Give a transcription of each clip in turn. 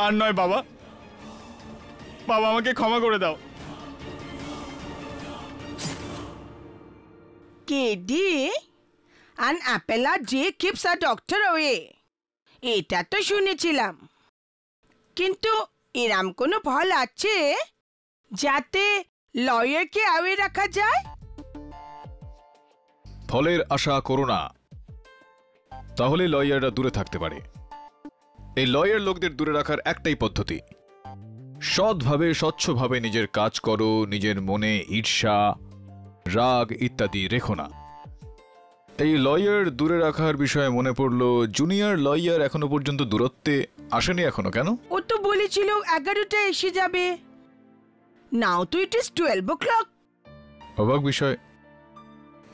আর নয় বাবা, বাবা আমাকে ক্ষমা করে দাও। KD an appellate keeps a doctor away, এটা তো শুনেছিলাম, কিন্তু এরম কোনো ফল আছে যাতে লয়ারকে অ্যাওয়ে রাখা যায়? ফলের আশা করো না, তাহলে লয়াররা দূরে থাকতে পারে। এই লয়ার লোকদের দূরে রাখার একটাই পদ্ধতি, সৎভাবে স্বচ্ছভাবে নিজের কাজ করো, নিজের মনে ঈর্ষা রাগ ইত্যাদি রেখো না। এই লয়ার দূরে রাখার বিষয়ে মনে পড়লো, জুনিয়র লয়ার এখনো পর্যন্ত দূরত্বে আসেনি এখনো, কেন? ও তো বলেছিল 11টায় এসে যাবে। নাও তো ইট ইজ 12 o'clock। অবাক বিষয়,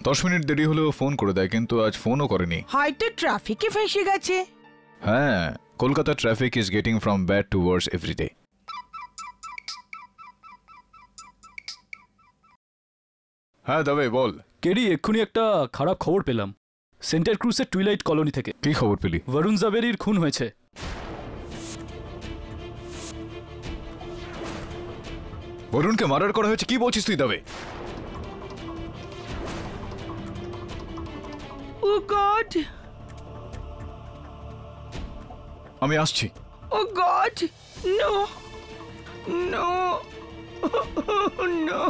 10 মিনিট দেরি হলেও ফোন করে দেয়, কিন্তু আজ ফোনও করেনি। হয়তো ট্রাফিকে ফেঁসে গেছে। হ্যাঁ, Kolkata traffic is getting from bad to worse every day. হ্যাঁ দাবে বল। কেডি, এক্ষুনি একটা খারাপ খবর পেলাম সেন্টার ক্রুজের টুইলাইট কলোনি থেকে। কি খবর পেলি? বরুণ জাভেরির খুন হয়েছে। বরুণকে মার্ডার করা হয়েছে? কি বলছিস তুই দাবে? ও গড, আমি আসছি। Oh God, no no no.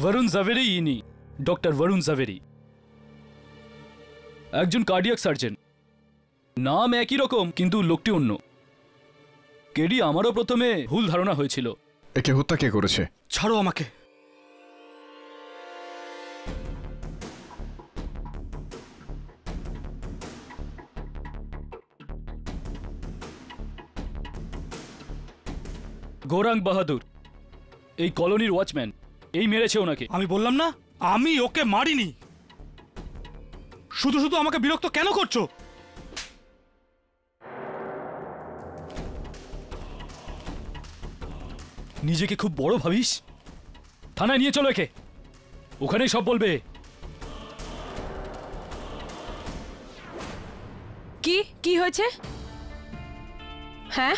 Varun Javeri ইনি ডক্টর বরুণ জাভেরি, একজন কার্ডিয়াক সার্জন। নাম একই রকম কিন্তু লোকটি অন্য। কেডি, আমারও প্রথমে ভুল ধারণা হয়েছিল। একে হত্যা কে করেছে? ছাড়ো আমাকে। গৌরাঙ্গ বাহাদুর, এই কলোনির ওয়াচম্যান, এই মেরেছে ওনাকে। আমি বললাম না আমি ওকে মারিনি। শুধু শুধু আমাকে বিরক্ত কেন করছো? নিজেকে খুব বড় ভাবিস? থানায় নিয়ে চলো একে, ওখানেই সব বলবে। কি হয়েছে? হ্যাঁ,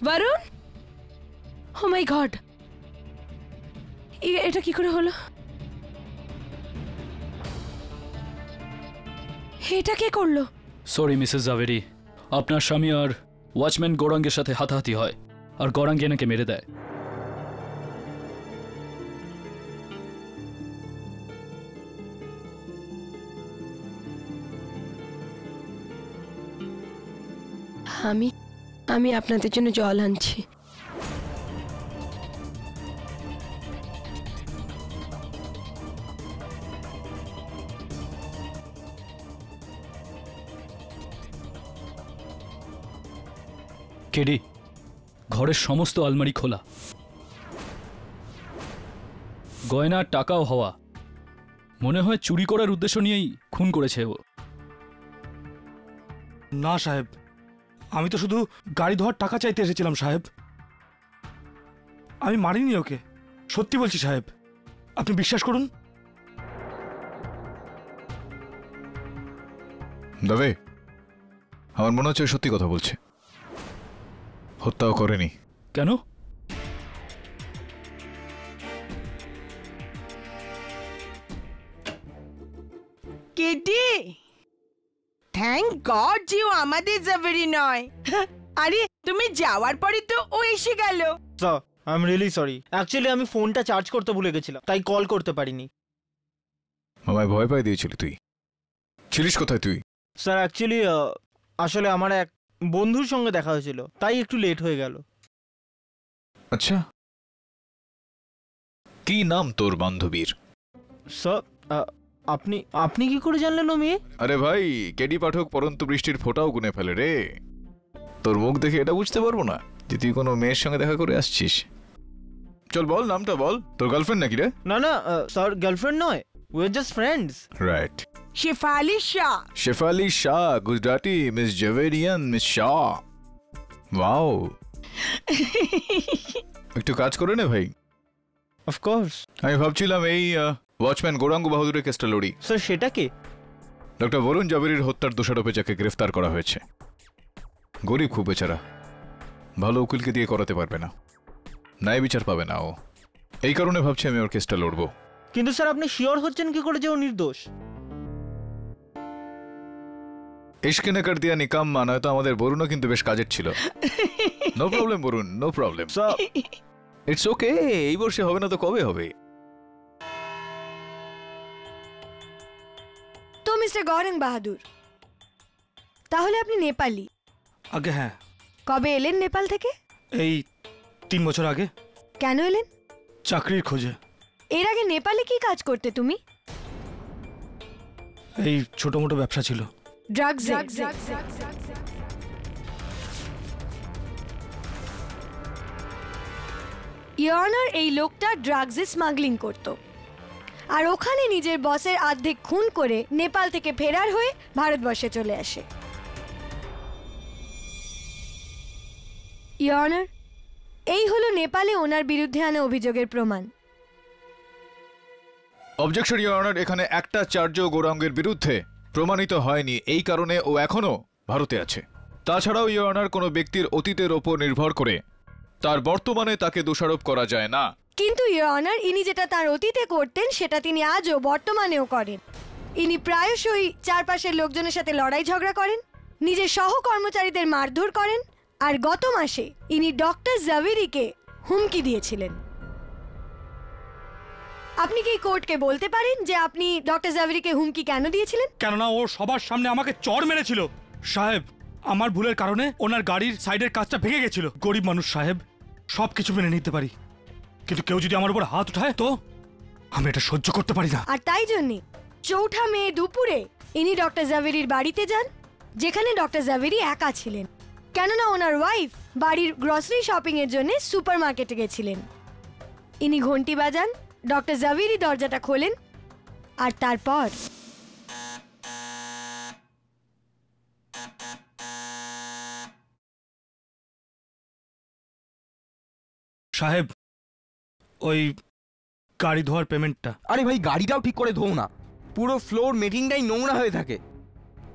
বরুণ, ও মাই গড, এটা কি করে হলো? এটা কে করলো? সরি মিসেস জাভেরি, আপনার স্বামী আর ওয়াচম্যান গৌরাঙ্গের সাথে হাতাহাতি হয়, আর গৌরাঙ্গ এনাকে মেরে দেয়। আমি আপনাদের জন্য জল আনছি। কেডি, ঘরের সমস্ত আলমারি খোলা, গয়না টাকাও হওয়া। মনে হয় চুরি করার উদ্দেশ্য নিয়েই খুন করেছে ও। না সাহেব, আমি তো শুধু গাড়ি ধোয়ার টাকা চাইতে এসেছিলাম সাহেব। আমি মারিনি ওকে, সত্যি বলছি সাহেব, আপনি বিশ্বাস করুন। দাবে, আমার মনে হচ্ছে সত্যি কথা বলছে, হত্যাও করেনি। কেন? কেডি, থ্যাংক গড যে ও আমাদের জাভেরি নয়। আরে তুমি যাওয়ার পরে তো ও এসে গেল। Sir, I am really sorry. Actually আমি ফোনটা চার্জ করতে ভুলে গেছিলাম, তাই কল করতে পারিনি। আমায় ভয় পাই দিয়েছিলি তুই। ছিলিস কোথায় তুই? স্যার অ্যাকচুয়ালি আসলে আমার এক বন্ধুর সঙ্গে দেখা হয়েছিল, তাই একটু লেট হয়ে গেল। আচ্ছা, কি নাম তোর বান্ধবীর? স্যার আপনি আপনি কি করে জানলেন ও মেয়ে? আরে ভাই, কেডি পাঠক পরন্ত বৃষ্টির ফোঁটাও গুনে ফেলে রে। তোর মুখ দেখে এটা বুঝতে পারবো না যে তুই কোনো মেয়ের সঙ্গে দেখা করে আসছিস? চল বল, নামটা বল। তোর গার্লফ্রেন্ড নাকি রে? না না স্যার, গার্লফ্রেন্ড নয়, we are just friends. Right. Shefali Shah. Shefali Shah, Gujarati miss Javerian miss Shah. Wow, একটু কাজ করে নে ভাই। Of course. আমি ভাবছিলাম এই ওয়াচম্যান গৌরাঙ্গ বাহাদুরের কেসটা লড়ি। স্যার সেটা কে? ডক্টর বরুণ জাভেরির হত্যার দোষারোপে যাকে গ্রেফতার করা হয়েছে। গরিব খুব বেচারা, ভালো উকিলকে দিয়ে করাতে পারবে না, ন্যায় বিচার পাবে না ও। এই কারণে ভাবছি আমি ওর কেসটা লড়বো। কিন্তু স্যার আপনি শিওর হচ্ছেন কি করে যে ও নির্দোষ? ইশকে নে কর দিয়া নিকাম্মা, নয়তো আমাদের বরুণও কিন্তু বেশ কাজের ছিল। No problem Varun, no problem. Sir it's okay, এই বর্ষে হবে না তো কবে হবে? তো মিস্টার গৌরাঙ্গ বাহাদুর, তাহলে আপনি নেপালি। আগে হ্যাঁ, কবে এলেন নেপাল থেকে? এই 3 বছর আগে। কেন এলেন? চাকরির খোঁজে। এর আগে নেপালে কি কাজ করতে তুমি? এই ছোট মোটো ব্যবসা ছিল। ড্রাগস। ইয়নার এই লোকটা ড্রাগসে স্মাগলিং করত, আর ওখানে নিজের বসের অর্ধেক খুন করে নেপাল থেকে ফেরার হয়ে ভারতবর্ষে চলে আসে। ইয়নার, এই হলো নেপালে ওনার বিরুদ্ধে আনা অভিযোগের প্রমাণ। অবজেকশন ইওর অনার, এখানে একটা চার্জও গৌরাঙ্গের বিরুদ্ধে প্রমাণিত হয়নি, এই কারণে ও এখনো ভারতে আছে। তাছাড়াও ইওর অনার কোনো ব্যক্তির অতীতের ওপর নির্ভর করে তার বর্তমানে তাকে দোষারোপ করা যায় না। কিন্তু ইওর অনার, ইনি যেটা তার অতীতে করতেন সেটা তিনি আজও বর্তমানেও করেন। ইনি প্রায়শই চারপাশের লোকজনের সাথে লড়াই ঝগড়া করেন, নিজের সহকর্মচারীদের মারধর করেন, আর গত মাসে ইনি ডক্টর জাভেরিকে হুমকি দিয়েছিলেন। আপনি কি কোর্টকে বলতে পারেন যে আপনি ডক্টর জাভেরিকে হুমকি কেন দিয়েছিলেন? কেননা ও সবার সামনে আমাকে চড় মেরেছিল। সাহেব, আমার ভুলের কারণে ওনার গাড়ির সাইডের কাজটা ভেঙে গেছিল। গরিব মানুষ সাহেব, সব কিছু মেনে নিতে পারি, কিন্তু কেউ যদি আমার উপর হাত উঠায় তো আমি এটা সহ্য করতে পারি না। আর তাই জন্যে 4 মে দুপুরে ইনি ডক্টর জাভেরির বাড়িতে যান, যেখানে ডক্টর জাভেরি একা ছিলেন, কেননা ওনার ওয়াইফ বাড়ির গ্রসারি শপিং এর জন্য সুপার মার্কেটে গেছিলেন। ইনি ঘন্টি বাজান, ডক্টর জাভেরি দরজাটা খোলেন, আর তারপর সাহেব, ওই গাড়ি ধোয়ার পেমেন্টটা। আরে ভাই, গাড়িটাও ঠিক করে ধোও না, পুরো ফ্লোর মেটিংটাই নোংরা হয়ে থাকে।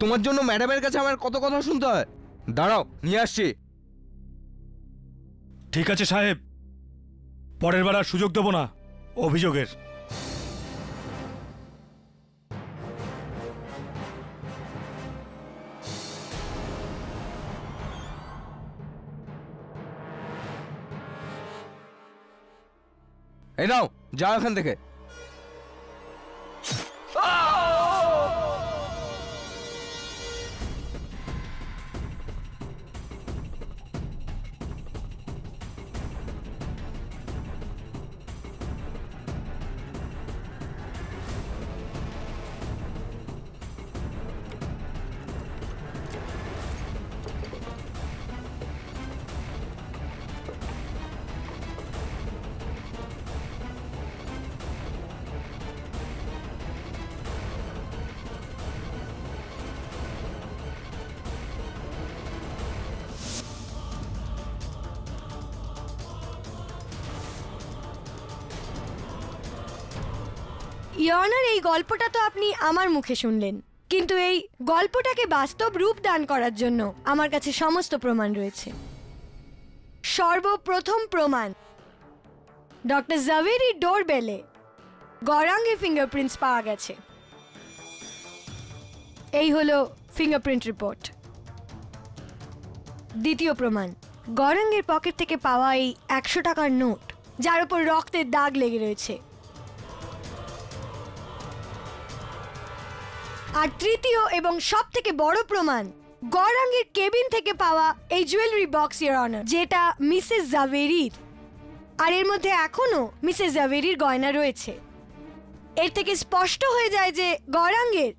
তোমার জন্য ম্যাডামের কাছে আমার কত কথা শুনতে হয়। দাঁড়াও, নিয়ে আসছি। ঠিক আছে সাহেব, পরের বার আর সুযোগ দেব না অভিযোগের। এই নাও, যাও এখান থেকে। ইয়নার, এই গল্পটা তো আপনি আমার মুখে শুনলেন, কিন্তু এই গল্পটাকে বাস্তব রূপ দান করার জন্য আমার কাছে সমস্ত প্রমাণ রয়েছে। সর্বপ্রথম প্রমাণ, ডক্টর জাভেরির ডোরবেলে গৌরাঙ্গের ফিঙ্গারপ্রিন্টস পাওয়া গেছে। এই হলো ফিঙ্গারপ্রিন্ট রিপোর্ট। দ্বিতীয় প্রমাণ, গৌরাঙ্গের পকেট থেকে পাওয়া এই 100 টাকার নোট, যার উপর রক্তের দাগ লেগে রয়েছে। আর তৃতীয় এবং সব থেকে বড় প্রমাণ, গৌরাঙ্গের কেবিন থেকে পাওয়া এই জুয়েলারি বক্স, ইওর অনার, যেটা মিসেস জাভেরির, আর এর মধ্যে এখনো মিসেস জাভেরির গয়না রয়েছে। এর থেকে স্পষ্ট হয়ে যায় যে গৌরাঙ্গের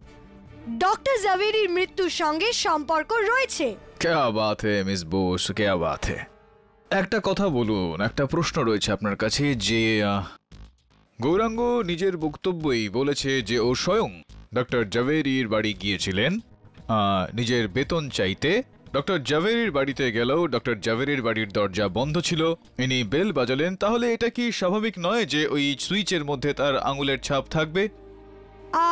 ডক্টর জাভেরির মৃত্যুর সঙ্গে সম্পর্ক রয়েছে। ক্যা বাত হে মিস বোস, ক্যা বাত হে। একটা কথা বলুন, একটা প্রশ্ন রয়েছে আপনার কাছে যে গৌরাঙ্গ নিজের বক্তব্যই বলেছে যে ও স্বয়ং ডক্টর জাভেরির বাড়ি গিয়েছিলেন নিজের বেতন চাইতে। ডক্টর জাভেরির বাড়িতে গেলেও ডক্টর জাভেরির বাড়ির দরজা বন্ধ ছিল, ইনি বেল বাজালেন। তাহলে এটা কি স্বাভাবিক নয় যে ওই সুইচের মধ্যে তার আঙুলের ছাপ থাকবে?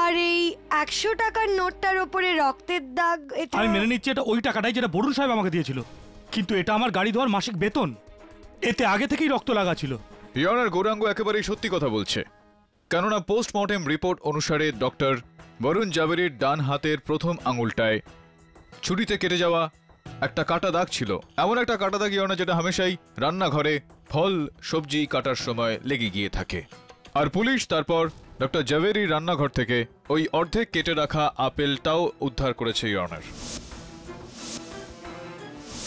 আর এই 100 টাকার নোটটার উপরে রক্তের দাগ, এটা আমি মেনে নিচ্ছি এটা ওই টাকাটাই যেটা বরুণ সাহেব আমাকে দিয়েছিল, কিন্তু এটা আমার গাড়ি ধোয়ার মাসিক বেতন, এতে আগে থেকেই রক্ত লাগা ছিল। ইয়নার গৌরাঙ্গ একেবারেই সত্যি কথা বলছে, কেননা পোস্টমর্টেম রিপোর্ট অনুসারে ডক্টর বরুণ জাভেরির ডান হাতের প্রথম আঙুলটায় ছুরিতে কেটে যাওয়া একটা কাটা দাগ ছিল, এমন একটা কাটা দাগ ইয়না যেটা হামেশাই রান্নাঘরে ফল সবজি কাটার সময় লেগে গিয়ে থাকে। আর পুলিশ তারপর ডক্টর জাভেরির রান্নাঘর থেকে ওই অর্ধেক কেটে রাখা আপেলটাও উদ্ধার করেছে ইয়নার।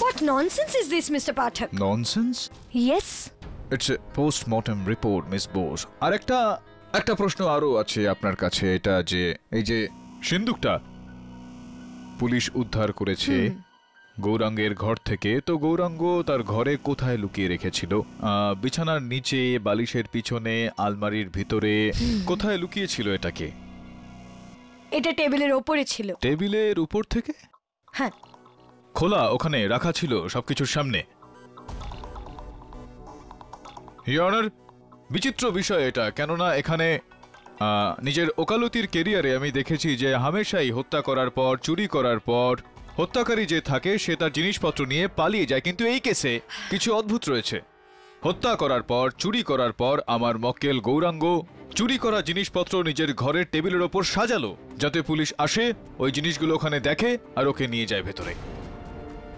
What nonsense is this, Mr. Pathak? Nonsense? Yes. It's a postmortem report miss Bose. আর একটা প্রশ্ন আরো আছে আপনার কাছে, এটা যে এই যে সিন্দুকটা পুলিশ উদ্ধার করেছে গৌরাঙ্গের ঘর থেকে, তো গৌরাঙ্গ তার ঘরে কোথায় লুকিয়ে রেখেছিল? বিছানার নিচে, বালিশের পিছনে, আলমারির ভিতরে, কোথায় লুকিয়েছিল এটাকে? এটা টেবিলের ওপরে ছিল। টেবিলের উপর থেকে? হ্যাঁ। খোলা ওখানে রাখা ছিল সবকিছুর সামনে? ইয়নার বিচিত্র বিষয় এটা, কেননা এখানে নিজের ওকালতির কেরিয়ারে আমি দেখেছি যে হামেশাই হত্যা করার পর, চুরি করার পর হত্যাকারী যে থাকে সে তার জিনিসপত্র নিয়ে পালিয়ে যায়, কিন্তু এই কেসে কিছু অদ্ভুত রয়েছে। হত্যা করার পর, চুরি করার পর আমার মক্কেল গৌরাঙ্গ চুরি করা জিনিসপত্র নিজের ঘরের টেবিলের ওপর সাজালো, যাতে পুলিশ আসে, ওই জিনিসগুলো ওখানে দেখে আর ওকে নিয়ে যায় ভেতরে।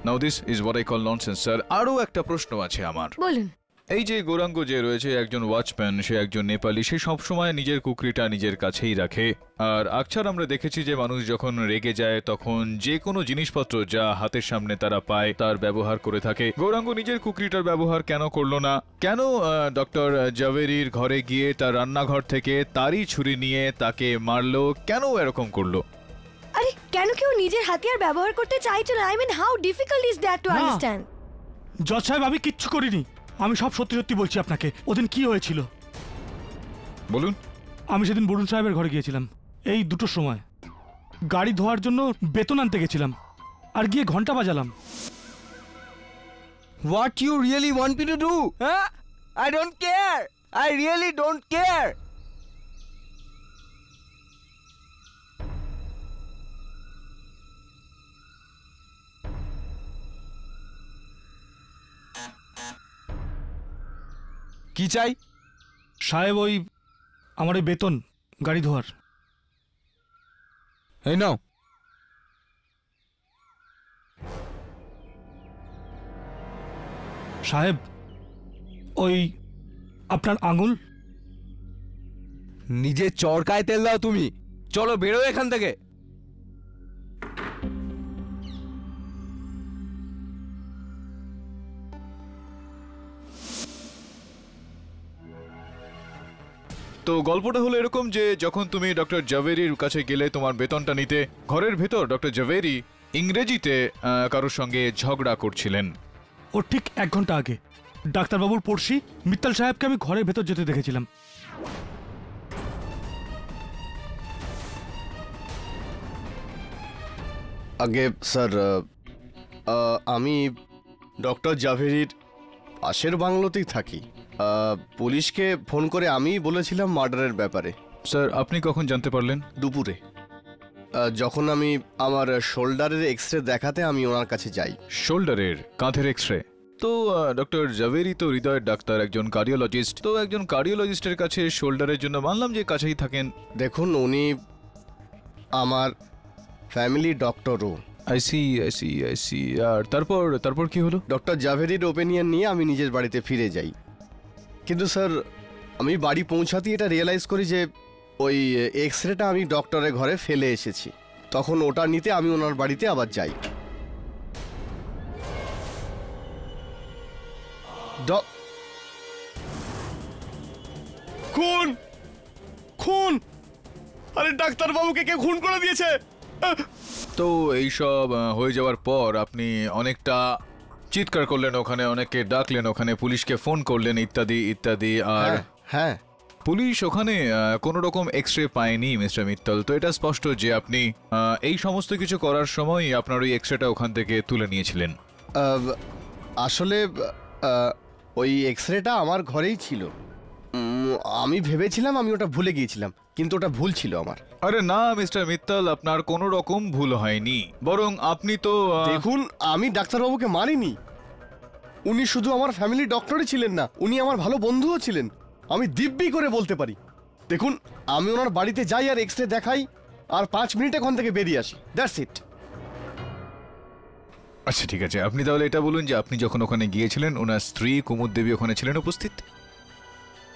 Now this is what I call nonsense sir. আরও একটা প্রশ্ন আছে আমার। বলুন। এই যে গৌরাঙ্গ যে রয়েছে একজন ওয়াচম্যান, সে একজন নেপালি, সে সবসময় নিজের কুকরিটা নিজের কাছেই রাখে। আর আকছার আমরা দেখেছি যে মানুষ যখন রেগে যায় তখন যে কোনো জিনিসপত্র যা হাতের সামনে তারা পায় তার ব্যবহার করে থাকে। গৌরাঙ্গ নিজের কুকরিটার ব্যবহার কেন করলো না? কেন ডক্টর জাভেরির ঘরে গিয়ে তার রান্নাঘর থেকে তারই ছুরি নিয়ে তাকে মারলো? কেন এরকম করলো? আরে কেন কেউ নিজের হাতিয়ার ব্যবহার করতে চাইছে না? I mean how difficult is that to না। আন্ডারস্ট্যান্ড? জজ সাহেব আমি কিচ্ছু করিনি, আমি সব সত্যি সত্যি বলছি আপনাকে। ওদিন কি হয়েছিল বলুন। আমি সেদিন বরুণ সাহেবের ঘরে গিয়েছিলাম এই 2টোর সময়, গাড়ি ধোয়ার জন্য বেতন আনতে গেছিলাম, আর গিয়ে ঘন্টা বাজালাম। What you really want me to do? Huh? I don't care. I really don't care. কি চাই? সাহেব ওই আমার ওই বেতন গাড়ি ধোয়ার। এই নাও। সাহেব ওই আপনার আঙুল। নিজের চরকায় তেল দাও তুমি। চলো বেরো এখান থেকে। তো গল্পটা হলো এরকম যে যখন তুমি ডক্টর জাভেরির কাছে গেলে তোমার বেতনটা নিতে, ঘরের ভেতর ডক্টর জাভেরি ইংরেজিতে কারোর সঙ্গে ঝগড়া করছিলেন। ও ঠিক 1 ঘন্টা আগে ডাক্তারবাবুর পড়শি মিত্তাল সাহেবকে আমি ঘরের ভেতর যেতে দেখেছিলাম। আগে স্যার আমি ডক্টর জাভেরির পাশের বাংলোতেই থাকি। পুলিশকে ফোন করে আমি বলেছিলাম মার্ডারের ব্যাপারে। স্যার আপনি কখন জানতে পারলেন? দুপুরে যখন আমি আমার শোল্ডারের এক্সরে দেখাতে আমি ওনার কাছে যাই। শোল্ডারের, কাঁধের এক্সরে? তো ডক্টর জাভেরি তো হৃদয়ের ডাক্তার, একজন কার্ডিওলজিস্ট, তো একজন কার্ডিওলজিস্টের কাছে শোল্ডারের জন্য মানলাম যে কাছেই থাকেন। দেখুন উনি আমার ফ্যামিলি ডক্টরও। I see. আর তারপর কি হলো? ডক্টর জাভেরির ওপিনিয়ন নিয়ে আমি নিজের বাড়িতে ফিরে যাই, কিন্তু স্যার আমি বাড়ি পৌঁছাতেই এটা রিয়েলাইজ করি যে ওই এক্সরেটা আমি ডক্টরের ঘরে ফেলে এসেছি। তখন ওটা নিতে আমি ওনার বাড়িতে আবার যাই। খুন খুন আরে ডাক্তারবাবুকে কে খুন করে দিয়েছে? তো এইসব হয়ে যাওয়ার পর আপনি অনেকটা চিৎকার করলেন, ওখানে অনেককে ডাকলেন, ওখানে পুলিশকে ফোন করলেন, ইত্যাদি ইত্যাদি। আর হ্যাঁ, পুলিশ ওখানে কোনো রকম এক্সরে পায়নি মিস্টার মিত্তল। তো এটা স্পষ্ট যে আপনি এই সমস্ত কিছু করার সময় আপনার ওই এক্সরেটা ওখান থেকে তুলে নিয়েছিলেন। আসলে ওই এক্সরেটা আমার ঘরেই ছিল। আমি ভেবেছিলাম আমি ওটা ভুলে গিয়েছিলাম, কিন্তু ওটা ভুল ছিল আমার। আরে না মিস্টার মিত্তল, আপনার কোনো রকম ভুল হয়নি, বরং আপনি তো দেখুন, আমি ডাক্তারবাবুকে মারিনি। উনি শুধু আমার ফ্যামিলি ডক্টরই ছিলেন না, উনি আমার ভালো বন্ধুও ছিলেন। আমি দিব্যি করে বলতে পারি। দেখুন, আমি ওনার বাড়িতে যাই আর এক্সরে দেখাই, আর 5 মিনিট এখান থেকে বেরিয়ে আসি। That's it. আচ্ছা ঠিক আছে, আপনি তাহলে এটা বলুন যে আপনি যখন ওখানে গিয়েছিলেন ওনার স্ত্রী কুমুদ দেবী ওখানে ছিলেন উপস্থিত?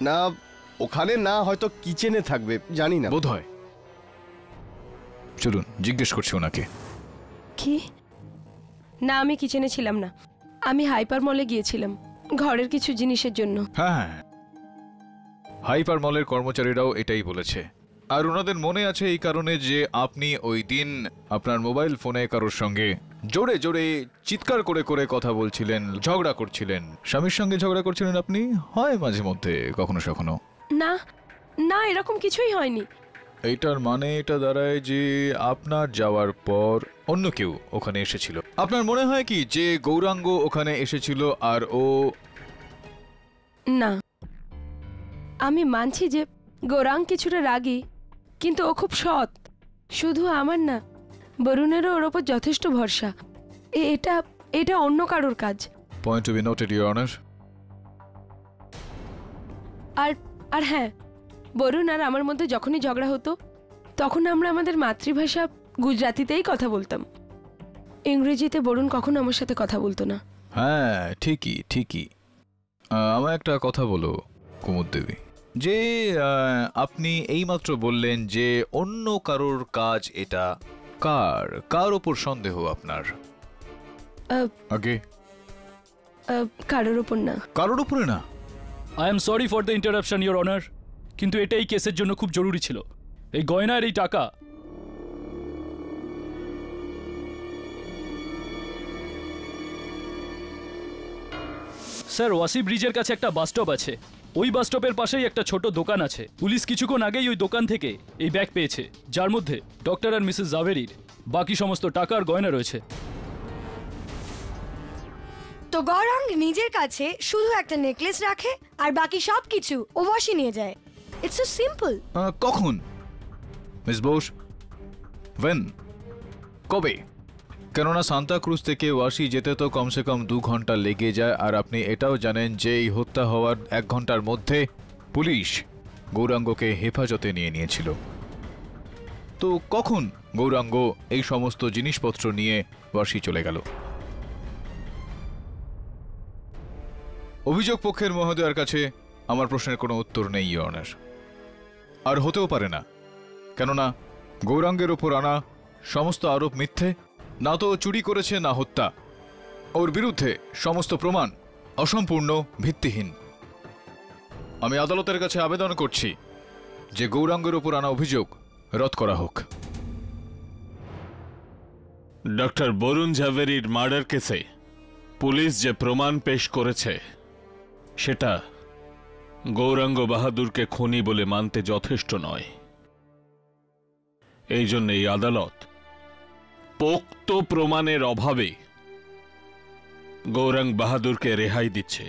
না, ওখানে না, হয়তো কিচেনে থাকবে, জানি না। বোধ হয়। চলুন জিজ্ঞেস করছি ওনাকে। কি? না, আমি কিচেনে ছিলাম না, আমি হাইপার মলে গিয়েছিলাম ঘরের কিছু জিনিসের জন্য। হ্যাঁ, হাইপার মলের কর্মচারীরাও এটাই বলেছে। আর ওনাদের মনে আছে এই কারণে যে আপনি ওই দিন আপনার মোবাইল ফোনে কারোর সঙ্গে জোরে জোরে চিৎকার করে করে কথা বলছিলেন, ঝগড়া করছিলেন। স্বামীর সঙ্গে ঝগড়া করছিলেন আপনি? হয় মাঝে মধ্যে, কখনো কখনো। না না, এরকম কিছুই হয়নি। এইটার মানে এটা দাঁড়ায় যে আপনার যাওয়ার পর অন্য কেউ ওখানে এসেছিল। আপনার মনে হয় কি যে গৌরাঙ্গ ওখানে এসেছিল আর ও? না, আমি মানছি যে গৌরাঙ্গ কিছুটা রাগী, কিন্তু ও খুব সৎ। শুধু আমার না, বরুণেরও ওর ওপর যথেষ্ট ভরসা। এটা এটা অন্য কারোর কাজ। Point to be noted, your honour. আর আর হ্যাঁ, বরুণ আর আমার মধ্যে যখনই ঝগড়া হতো তখন আমরা আমাদের মাতৃভাষা গুজরাতিতেই কথা বলতাম। ইংরেজিতে বরুণ কখনো আমার সাথে কথা বলতো না। হ্যাঁ ঠিকই ঠিকই। আমার একটা কথা বলো কুমুদ দেবী, যে আপনি এইমাত্র বললেন যে অন্য কারোর কাজ এটা, কার ওপর সন্দেহ আপনার? আগে কারোর ওপর না। কারোর উপরে না? I am sorry for the interruption your honour, কিন্তু এটা এই কেসের জন্য খুব জরুরি ছিল। এই গয়না আর এই টাকা। স্যার, ওয়াসি ব্রিজের কাছে একটা বাস স্টপ আছে, ওই বাস স্টপের পাশেই একটা ছোট দোকান আছে। পুলিশ কিছুক্ষণ আগেই ওই দোকান থেকে এই ব্যাগ পেয়েছে, যার মধ্যে ডক্টর আর মিসেস জাভেরির বাকি সমস্ত টাকা আর গয়না রয়েছে। তো গৌরাঙ্গ নিজের কাছে শুধু একটা নেকলেস রাখে আর বাকি সব কিছু ও ওয়াশি নিয়ে যায়। It's so simple. কখন মিস বোস? ওয়েন? কবে? কেননা সান্তা ক্রুজ থেকে ওয়াশি যেতে তো কমসে কম 2 ঘন্টা লেগে যায়। আর আপনি এটাও জানেন যে এই হত্যা হওয়ার 1 ঘন্টার মধ্যে পুলিশ গৌরাঙ্গকে হেফাজতে নিয়েছিল। তো কখন গৌরাঙ্গ এই সমস্ত জিনিসপত্র নিয়ে ওয়াশি চলে গেল? অভিযোগ পক্ষের মহোদয়ের কাছে আমার প্রশ্নের কোনো উত্তর নেই, ইওর অনার। আর হতেও পারে না, কেননা গৌরাঙ্গের ওপর আনা সমস্ত আরোপ মিথ্যে। না তো চুরি করেছে, না হত্যা। ওর বিরুদ্ধে সমস্ত প্রমাণ অসম্পূর্ণ, ভিত্তিহীন। আমি আদালতের কাছে আবেদন করছি যে গৌরাঙ্গের ওপর আনা অভিযোগ রদ করা হোক। ডক্টর বরুণ ঝাভেরির মার্ডার কেসে পুলিশ যে প্রমাণ পেশ করেছে সেটা গৌরাঙ্গ বাহাদুরকে খুনি বলে মানতে যথেষ্ট নয়। এই জন্য এই আদালত পোক্ত প্রমাণের অভাবে গৌরাঙ্গ বাহাদুরকে রেহাই দিচ্ছে।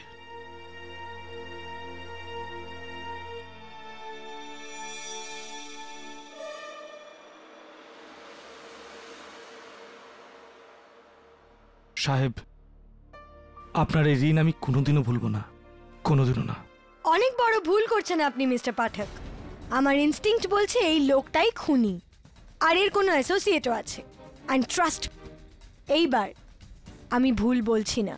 সাহেব, আপনার এই ঋণ আমি কোনোদিনও ভুলবো না, কোনোদিনও না। অনেক বড় ভুল করছেন আপনি মিস্টার পাঠক। আমার ইনস্টিংক্ট বলছে এই লোকটাই খুনি, আর এর কোনো অ্যাসোসিয়েটও আছে। অ্যান্ড ট্রাস্ট, এইবার আমি ভুল বলছি না।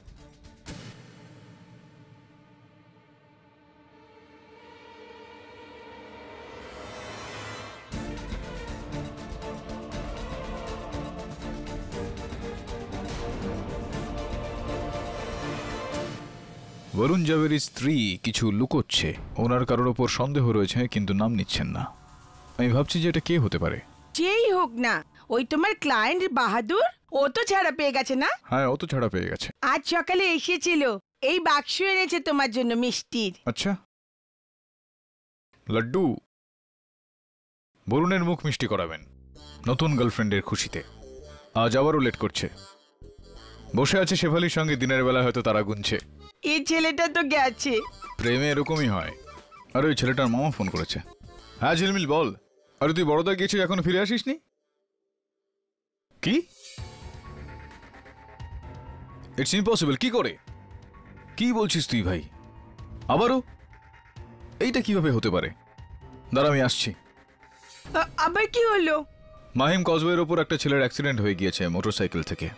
বরুণ জাভেরির স্ত্রী কিছু লুকোচ্ছে, ওনার কারোর ওপর সন্দেহ রয়েছে কিন্তু নাম নিচ্ছেন না। আমি ভাবছি যে এটা কে হতে পারে। যেই হোক না, ওই তোমার ক্লায়েন্ট বাহাদুর, ও তো ছাড়া পেয়ে গেছে না? হ্যাঁ, ও তো ছাড়া পেয়ে গেছে। আজ সকালে এসেছিল, এই বাক্স এনেছে তোমার জন্য মিষ্টির। আচ্ছা, লাড্ডু, বরুণের মুখ মিষ্টি করাবেন নতুন গার্লফ্রেন্ডের খুশিতে। আজ আবারও লেট করছে, বসে আছে শেফালির সঙ্গে, দিনের বেলা হয়তো তারা গুনছে। এই ছেলেটা তো গেছে। প্রেমে এরকমই হয়। আর ওই ছেলেটার মামা ফোন করেছে। হ্যাঁ ঝিলমিল বল। আরে তুই বড়দা গেছিস, এখনো ফিরে আসিসনি? কি? It's impossible. কি করে? কি বলছিস তুই ভাই? আবারও? এইটা কিভাবে হতে পারে? দাঁড়া, আমি আসছি। আবার কি হলো? মাহিম কজওয়ের ওপর একটা ছেলের অ্যাক্সিডেন্ট হয়ে গিয়েছে মোটরসাইকেল থেকে।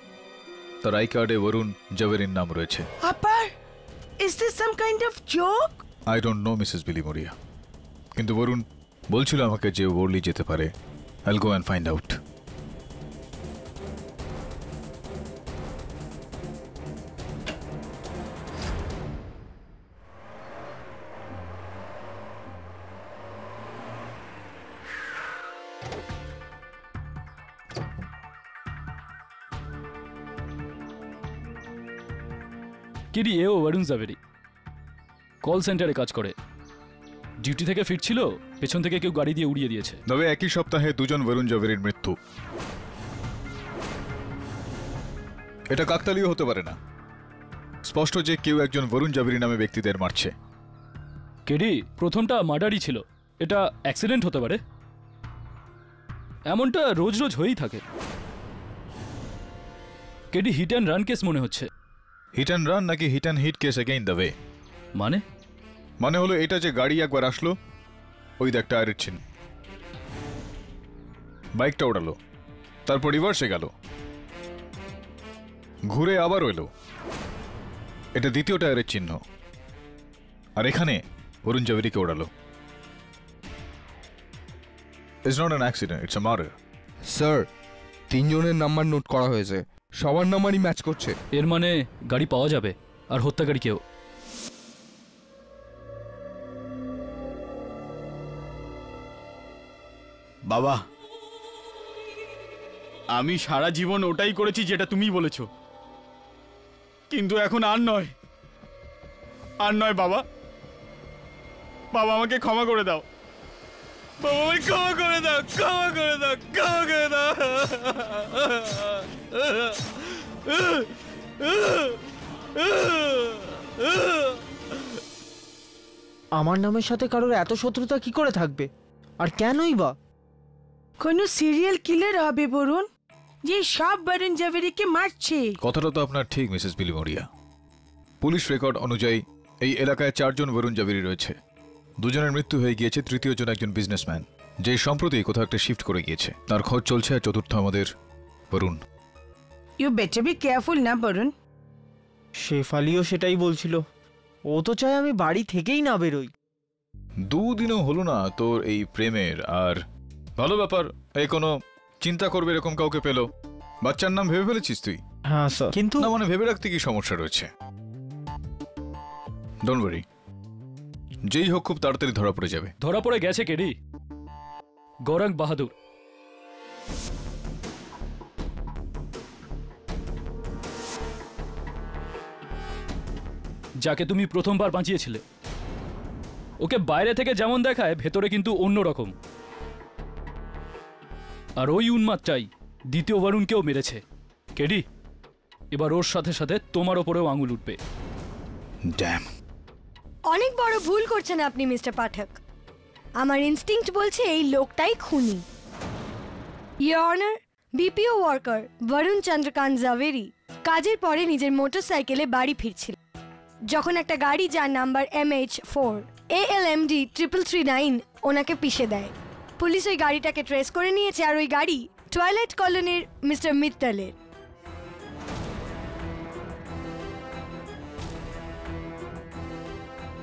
তার আই কার্ডে বরুণ জাভেরির নাম রয়েছে। আবার? Is this some kind of joke? I don't know Mrs Bilimoria, কিন্তু বরুণ বলছিল আমাকে যে ওয়ার্লি যেতে পারে। I'll go and find out. কিরি, এও বরুণ জাভেরি, কল সেন্টারে কাজ করে। ডিউটি থেকে ফিরছিল, পেছন থেকে কেউ গাড়ি দিয়ে উড়িয়ে দিয়েছে। তবে একই সপ্তাহে দুজন বরুণ জাভেরির মৃত্যু। এটা কাকতালীয় হতে পারে না। স্পষ্ট যে কেউ একজন বরুণ জাভেরি নামে ব্যক্তিদের মারছে। কেডি, প্রথমটা মার্ডারই ছিল, এটা অ্যাক্সিডেন্ট হতে পারে। এমনটা রোজ রোজ হয়েই থাকে। KD, hit and run case মনে হচ্ছে। হিট অ্যান্ড রান নাকি hit and hit case again the way? মানে হলো এটা যে গাড়ি একবার আসলো, ওই দেখ টায়ারের চিহ্ন, বাইকটা ওড়ালো, তারপর রিভার্সে গেল, ঘুরে আবারও এলো, এটা দ্বিতীয় টায়ারের চিহ্ন। আর এখানে বরুণ জাভেরিকে ওড়ালো। It's not an accident, it's a murder. Sir, 3 জনের নাম্বার নোট করা হয়েছে, সবার নাম্বারই ম্যাচ করছে। এর মানে গাড়ি পাওয়া যাবে, আর হত্যাকারী কেউ। বাবা, আমি সারা জীবন ওটাই করেছি যেটা তুমি বলেছো, কিন্তু এখন আর নয়, আর নয় বাবা। বাবা, আমাকে ক্ষমা করে দাও। বাবা, আমাকে ক্ষমা করে দাও, ক্ষমা করে দাও, ক্ষমা করে দাও। আমার নামের সাথে কারোর এত শত্রুতা কি করে থাকবে? আর কেনই বা? কোনো সিরিয়াল কিলার হবে বরুণ, যে সব বরুণ জাভেরিকে মারছে। কথাটা তো আপনার ঠিক মিসেস বিলিমোরিয়া। পুলিশ রেকর্ড অনুযায়ী এই এলাকায় 4 জন বরুণ জাভেরি রয়েছে। 2 জনের মৃত্যু হয়ে গিয়েছে, তৃতীয় জন একজন বিজনেসম্যান, যে সম্প্রতি কোথাও একটা শিফট করে গিয়েছে। তার খোঁজ চলছে। আর চতুর্থ আমাদের Varun. You better be careful না বরুণ। শেফালিও সেটাই বলছিল, ও তো চায় আমি বাড়ি থেকেই না বেরোই। 2 দিনও হলো না তোর এই প্রেমের। আর ভালো ব্যাপার, এই কোনো চিন্তা করবে এরকম কাউকে পেলো। বাচ্চার নাম ভেবে ফেলেছিস তুই? হ্যাঁ স্যার, কিন্তু না, মানে ভেবে রাখতে কি সমস্যা রয়েছে? ডোন্ট ওয়ারি, যেই হোক খুব তাড়াতাড়ি ধরা পড়ে যাবে। ধরা পড়ে গেছে কেডি, গৌরাঙ্গ বাহাদুর। যাকে তুমি প্রথমবার বাঁচিয়েছিলে। ওকে বাইরে থেকে যেমন দেখায়, ভেতরে কিন্তু অন্য রকম। আর ওই উন্মাদটাই দ্বিতীয় বরুণকেও মেরেছে। কেডি, এবার ওর সাথে সাথে তোমার ওপরেও আঙুল উঠবে। ড্যাম, অনেক বড় ভুল করছেন আপনি মিস্টার পাঠক। আমার ইনস্টিংক্ট বলছে এই লোকটাই খুনি। Your honour, BPO worker Varun Chandrakant Javeri কাজের পরে নিজের মোটরসাইকেলে বাড়ি ফিরছিল, যখন একটা গাড়ি যার নাম্বার MH4 ALMD 3339 ওনাকে পিষে দেয়। পুলিশ ওই গাড়িটাকে ট্রেস করে নিয়েছে, আর ওই গাড়ি টয়লেট কলোনির মিস্টার মিত্তলের।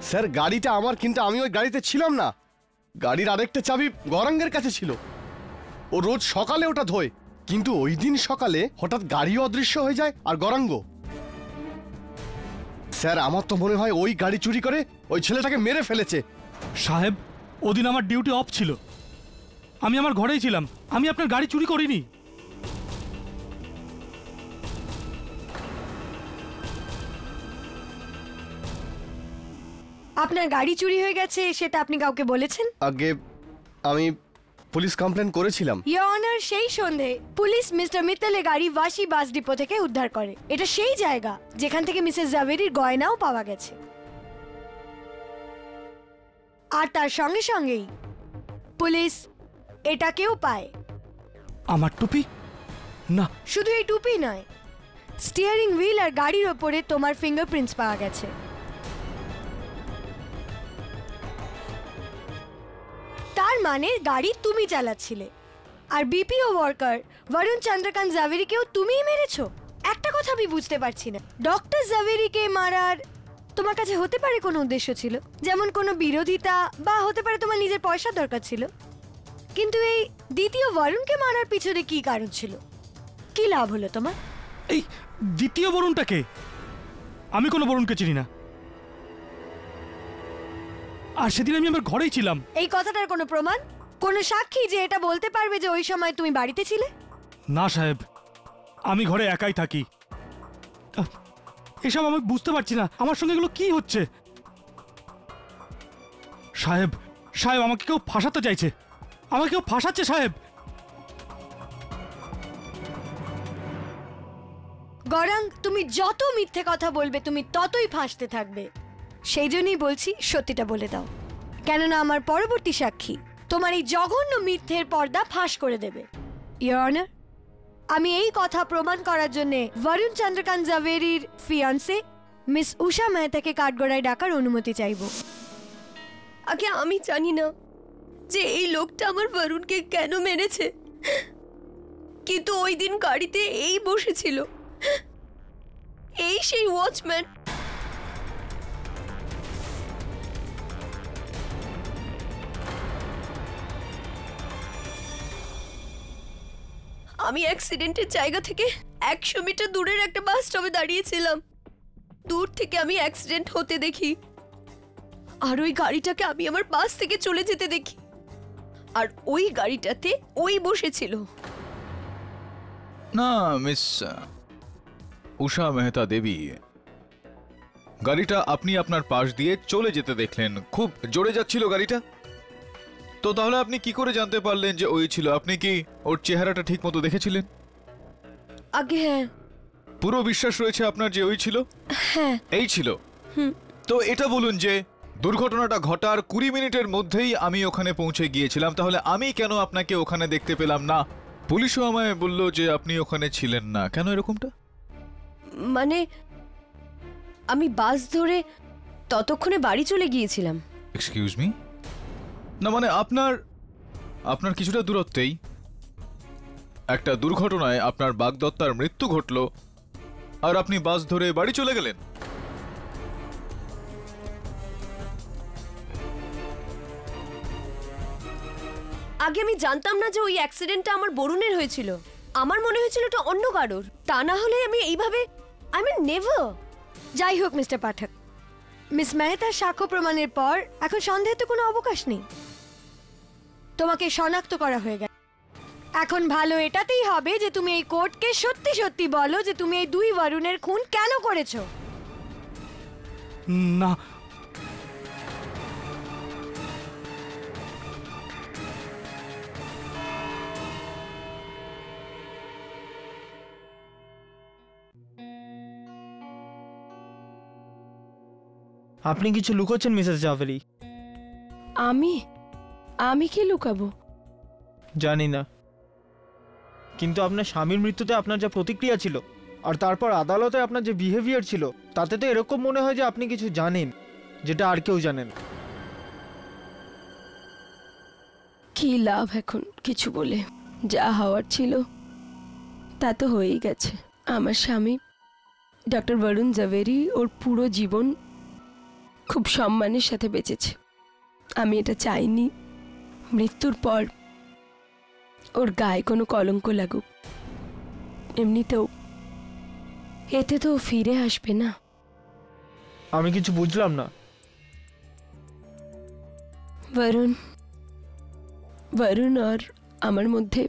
স্যার, গাড়িটা আমার, কিন্তু আমি ওই গাড়িতে ছিলাম না। গাড়ির আরেকটা চাবি গৌরাঙ্গের কাছে ছিল। ও রোজ সকালে ওটা ধোয়, কিন্তু ওই দিন সকালে হঠাৎ গাড়িও অদৃশ্য হয়ে যায়। আর গৌরাঙ্গ, স্যার আমার তো মনে হয় ওই গাড়ি চুরি করে ওই ছেলেটাকে মেরে ফেলেছে। সাহেব, ওদিন আমার ডিউটি অফ ছিল। আমি আমার ঘরেই ছিলাম, আমি আপনার গাড়ি চুরি করিনি। আপনার গাড়ি চুরি হয়ে গেছে সেটা আপনি কাউকে বলেছেন? আগে আমি পুলিশ কমপ্লেন করেছিলাম। ইয়োর অনার, সেই সন্ধে পুলিশ মিস্টার মিত্তলের গাড়ি ওয়াশি বাস ডিপো থেকে উদ্ধার করে। এটা সেই জায়গা যেখান থেকে মিসেস জাভেরির গয়নাও পাওয়া গেছে। আর তার সঙ্গে সঙ্গেই পুলিশ এটাকেও পায়। আমার টুপি? না। শুধু এই টুপি নয়, স্টিয়ারিং হুইল আর গাড়ির ওপরে তোমার ফিঙ্গারপ্রিন্টস পাওয়া গেছে। তার মানে গাড়ি তুমি চালাচ্ছিলে। আর বিপিও ওয়ার্কার বরুণ চন্দ্রকান্ত জাভেরিকেও তুমিই মেরেছো। একটা কথা আমি বুঝতে পারছি না, ডক্টর জাভেরিকে মারার তোমার কাছে হতে পারে কোনো উদ্দেশ্য ছিল, যেমন কোনো বিরোধিতা, বা হতে পারে তোমার নিজের পয়সার দরকার ছিল, কিন্তু এই দ্বিতীয় বরুণকে মারার পিছনে কি কারণ ছিল? কি লাভ হলো তোমার? এই দ্বিতীয় বরুণটাকে? আমি কোনো বরুণকে চিনি না, আর সেদিন আমি আমার ঘরেই ছিলাম। এই কথাটার কোনো প্রমাণ, কোনো সাক্ষী যে এটা বলতে পারবে যে ওই সময় তুমি বাড়িতে ছিলে? না সাহেব, আমি ঘরে একাই থাকি। এসব আমি বুঝতে পারছি না, আমার সঙ্গে এগুলো কি হচ্ছে। সাহেব, সাহেব আমাকে কেউ ফাঁসাতে চাইছে, আমাকে কেউ ফাঁসাচ্ছে সাহেব। গৌরাঙ্গ, তুমি যত মিথ্যে কথা বলবে তুমি ততই ফাঁসতে থাকবে। সেই জন্যই বলছি, সত্যিটা বলে দাও, কেননা আমার পরবর্তী সাক্ষী তোমার এই জঘন্য মিথ্যের পর্দা ফাঁস করে দেবে। ইয়োর অনার, আমি এই কথা প্রমাণ করার জন্য বরুণ চন্দ্রকান্ত জাভেরির ফিয়ান্সে মিস উষা মেহতাকে কাঠগড়ায় ডাকার অনুমতি চাইব। আগে আমি জানি না যে এই লোকটা আমার বরুণকে কেন মেরেছে, কিন্তু ওই দিন গাড়িতে এই বসেছিল, এই সেই ওয়াচম্যান। আমি অ্যাক্সিডেন্টের জায়গা থেকে 100 মিটার দূরের একটা বাস স্টপে দাঁড়িয়েছিলাম। দূর থেকে আমি অ্যাক্সিডেন্ট হতে দেখি, আর ওই গাড়িটাকে আমি আমার বাস থেকে চলে যেতে দেখি, আর ওই গাড়িটাতে ওই বসেছিল। না মিস উষা মেহতা দেবী, গাড়িটা আপনি আপনার পাশ দিয়ে চলে যেতে দেখলেন, খুব জোরে যাচ্ছিল গাড়িটা। তো তাহলে আপনি কি করে জানতে পারলেন যে ওই ছিল? আপনি কি ওর চেহারাটা ঠিক মতো দেখেছিলেন? আগে হ্যাঁ। পুরো বিশ্বাস রয়েছে আপনার যে ওই ছিল? হ্যাঁ। এই ছিল? তো এটা বলুন যে দুর্ঘটনাটা ঘটার 20 মিনিটের মধ্যেই আমি ওখানে পৌঁছে গিয়েছিলাম, তাহলে আমি কেন আপনাকে ওখানে দেখতে পেলাম না? পুলিশও আমায় বলল যে আপনি ওখানে ছিলেন না, কেন এরকমটা? মানে আমি বাস ধরে ততক্ষণে বাড়ি চলে গিয়েছিলাম। Excuse me? না মানে আপনার কিছুটা দূরত্বেই একটা দুর্ঘটনায় আপনার বাগদত্তার মৃত্যু ঘটলো, আর আপনি বাস ধরে বাড়ি চলে গেলেন। আগে আমি জানতাম না যে ওই অ্যাক্সিডেন্টটা আমার বরুণের হয়েছিল। আমার মনে হয়েছিল এটা অন্য কারোর, তা না হলে আমি এইভাবে আই মিন নেভার। যাই হোক মিস্টার পাঠক, মিস মেহতার সাক্ষ্য প্রমাণের পর এখন সন্দেহের তো কোনো অবকাশ নেই। তোমাকে শনাক্ত করা হয়ে গেছে। এখন ভালো এটাতেই হবে যে তুমি এই কোর্টকে সত্যি সত্যি বলো যে তুমি এই দুই বরুণের খুন কেন করেছো। না, আপনি কিছু লুকোচ্ছেন মিসেস জাভেরি। আমি কি লুকাবো জানি না, কিন্তু আপনার স্বামীর মৃত্যুতে আপনার যা প্রতিক্রিয়া ছিল আর তারপর আদালতে আপনার যে বিহেভিয়ার ছিল, তাতে তো এরকম মনে হয় যে আপনি কিছু জানেন যেটা আর কেউ জানেন। কি লাভ এখন কিছু বলে? যা হওয়ার ছিল তা তো হয়েই গেছে। আমার স্বামী ডক্টর বরুণ জাভেরি ওর পুরো জীবন খুব সম্মানের সাথে বেঁচেছে। আমি এটা চাইনি মৃত্যুর পর ওর গায়ে কোনো কলঙ্ক লাগুক। এমনিতেও এতে তো ফিরে আসবে না। আমি কিছু বুঝলাম না। বরুণ, বরুণ আর আমার মধ্যে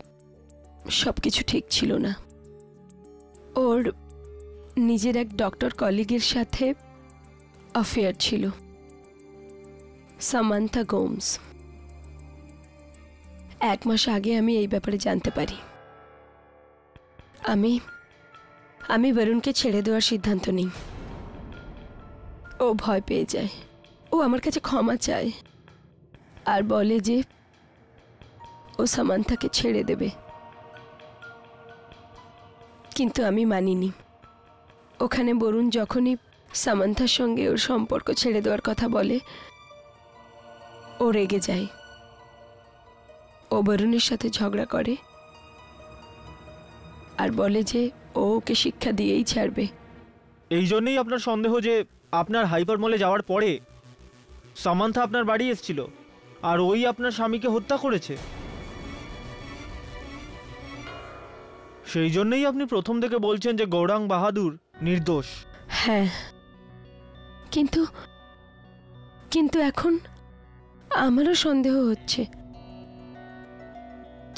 সব কিছু ঠিক ছিল না। ওর নিজের এক ডক্টর কলিগের সাথে অ্যাফেয়ার ছিল, সামান্থা গোমস। 1 মাস আগে আমি এই ব্যাপারে জানতে পারি। আমি বরুণকে ছেড়ে দেওয়ার সিদ্ধান্ত নিই। ও ভয় পেয়ে যায়, ও আমার কাছে ক্ষমা চায় আর বলে যে ও সামান্থাকে ছেড়ে দেবে, কিন্তু আমি মানিনি। ওখানে বরুণ যখনই সামান্থার সঙ্গে ওর সম্পর্ক ছেড়ে দেওয়ার কথা বলে, ও রেগে যায়। ও বরুণের সাথে ঝগড়া করে আর বলে যে ও ওকে শিক্ষা দিয়েই ছাড়বে। এই জন্যই আপনার সন্দেহ যে আপনার হাইপার মলে যাওয়ার পরে সামান্থা আপনার বাড়ি এসেছিল আর ওই আপনার স্বামীকে হত্যা করেছে। সেই জন্যই আপনি প্রথম থেকে বলছেন যে গৌরাঙ্গ বাহাদুর নির্দোষ। হ্যাঁ, কিন্তু এখন আমারও সন্দেহ হচ্ছে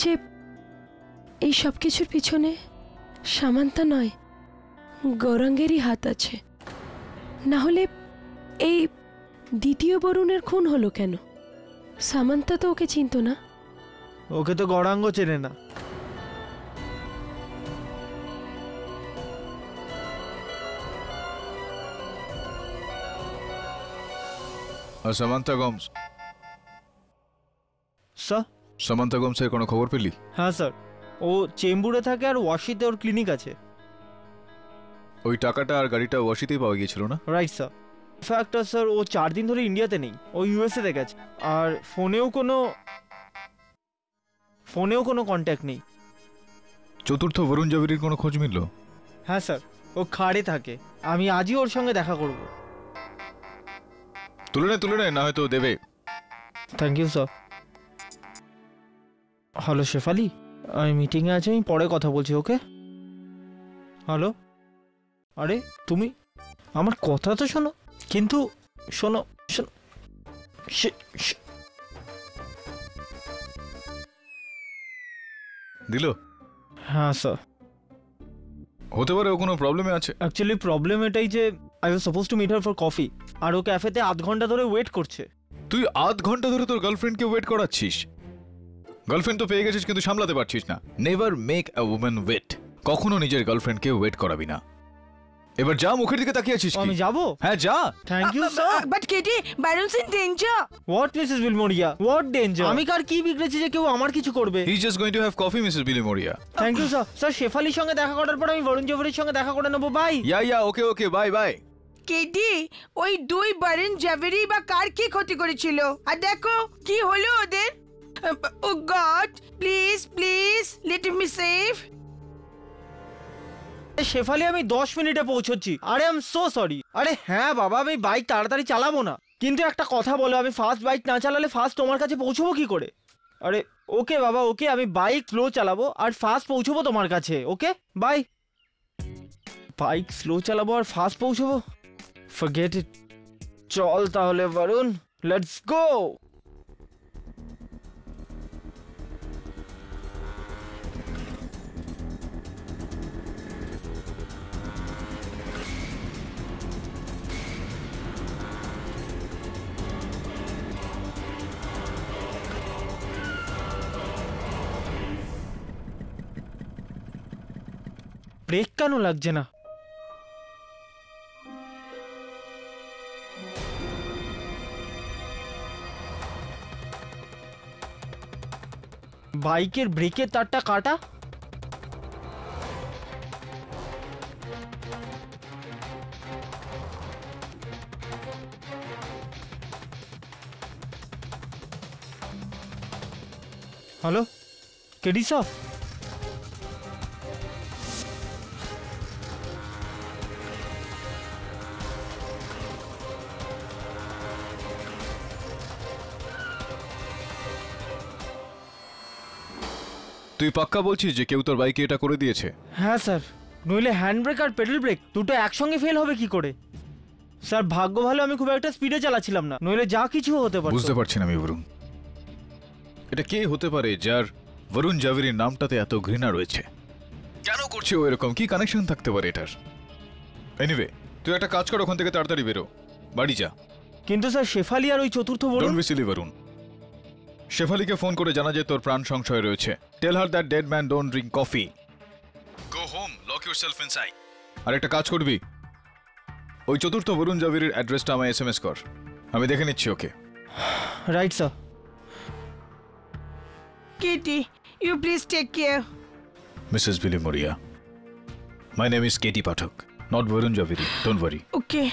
যে এই সব কিছুর পিছনে সামান্তা নয়, গৌরাঙ্গেরই হাত আছে। না হলে এই দ্বিতীয় বরুণের খুন হলো কেন? সামান্তা তো ওকে চিনত না। ওকে তো গৌরাঙ্গ চেনে না। আর সামান্থা গোমস, স্যার? সামান্থা গোমসের কোনো খবর পেলি? হ্যাঁ স্যার, ও চেম্বুরে থাকে আর ওয়াশিতে ওর ক্লিনিক আছে। ওই টাকাটা আর গাড়িটা ওয়াশিতেই পাওয়া গিয়েছিল না? Right sir. ইনফ্যাক্ট স্যার ও 4 দিন ধরে ইন্ডিয়াতে নেই, ও ইউএসএ তে গেছে। আর ফোনেও কোনো কন্ট্যাক্ট নেই। চতুর্থ বরুণ জাভেরির কোনো খোঁজ মিলল? হ্যাঁ স্যার, ও খাড়ে থাকে। আমি আজই ওর সঙ্গে দেখা করব। তুলে নে, না হয়তো দেবে। Thank you sir. Hello Shefali, আমি মিটিংয়ে আছি, আমি পরে কথা বলছি, ওকে? হ্যালো? আরে তুমি আমার কথা তো শোনো। কিন্তু শোনো দিল? হ্যাঁ স্যার। হতে পারে ও কোনো প্রবলেমে আছে। অ্যাকচুয়ালি প্রবলেম এটাই যে I was suppose to meet her for coffee, আর ও ক্যাফেতে 8 ঘন্টা ধরে ওয়েট করছে। তুই 8 ঘন্টা ধরে তোর গার্লফ্রেন্ডকে ওয়েট করাচ্ছিস? গার্লফ্রেন্ড তো পেয়ে গেছিস কিন্তু সামলাতে পারছিস না। Never make a woman wait. কখনো নিজের গার্লফ্রেন্ডকে ওয়েট করাবি না। এবার যা, মুখের দিকে তাকিয়ে আছিস কি? আমি যাবো? হ্যাঁ যা। Thank you sir. But Kitty, Varun's in danger. What Mrs Bilimoria? What danger? আমি কার কি বিগড়েছি যে কেউ আমার কিছু করবে? He is just going to have coffee Mrs Bilimoria. Thank you sir. Sir শেফালির সঙ্গে দেখা করার পর আমি বরুণ জাভেরির সঙ্গে দেখা করে নেবো। Bye. Yeah okay bye. KT, ওই 2 বরুণ জাভেরি বা কার কি ক্ষতি করেছিল? আর দেখো কি হলো ওদের। Oh God, please let me save. Shefali, আমি 10 মিনিটে পৌঁছচ্ছি। আরে আই এম সো সরি। আরে হ্যাঁ বাবা, আমি বাইক তাড়াতাড়ি চালাবো না, কিন্তু একটা কথা বলো, আমি ফাস্ট বাইক না চালালে ফাস্ট তোমার কাছে পৌঁছবো কি করে? আরে ওকে বাবা, ওকে, আমি বাইক স্লো চালাবো আর ফাস্ট পৌঁছবো তোমার কাছে। Okay bye. বাইক স্লো চালাবো আর ফাস্ট পৌঁছবো? Forget it. চল তাহলে বরুণ, লেটস গো। ব্রেক কেন লাগছে না? বাইকের ব্রেকের তারটা কাটা। হ্যালো কেডি সাহ? তুই পাক্কা বলছিস যে কেউ তোর বাইকে এটা করে দিয়েছে? হ্যাঁ স্যার, নইলে হ্যান্ড ব্রেক আর পেডেল ব্রেক দুটো একসঙ্গে ফেল হবে কি করে? স্যার ভাগ্য ভালো আমি খুব একটা স্পিডে চালাচ্ছিলাম না, নইলে যা কিছু হতে পারে। বুঝতে পারছি না আমি বরুণ, এটা কে হতে পারে যার বরুণ জাভেরির নামটাতে এত ঘৃণা রয়েছে? কেন করছে ও এরকম? কি কানেকশন থাকতে পারে এটার? এনিওয়ে, তুই একটা কাজ কর, ওখান থেকে তাড়াতাড়ি বেরো, বাড়ি যা। কিন্তু স্যার শেফালি আর ওই চতুর্থ don't Varun. Be silly Varun. শেফালিকে ফোন করে জানা যে তোর প্রাণ সংশয় রয়েছে। Tell her that dead man don't drink coffee. Go home, lock yourself inside. আর একটা কাজ করবি, ওই চতুর্থ বরুণ জাভেরির অ্যাড্রেসটা আমায় এসএমএস কর, আমি দেখে নিচ্ছি ওকে। Right sir. Kitty, you please take care. Mrs. Billy Moria, my name is Katie Pathak, not Varun Javeri. Don't worry. Okay.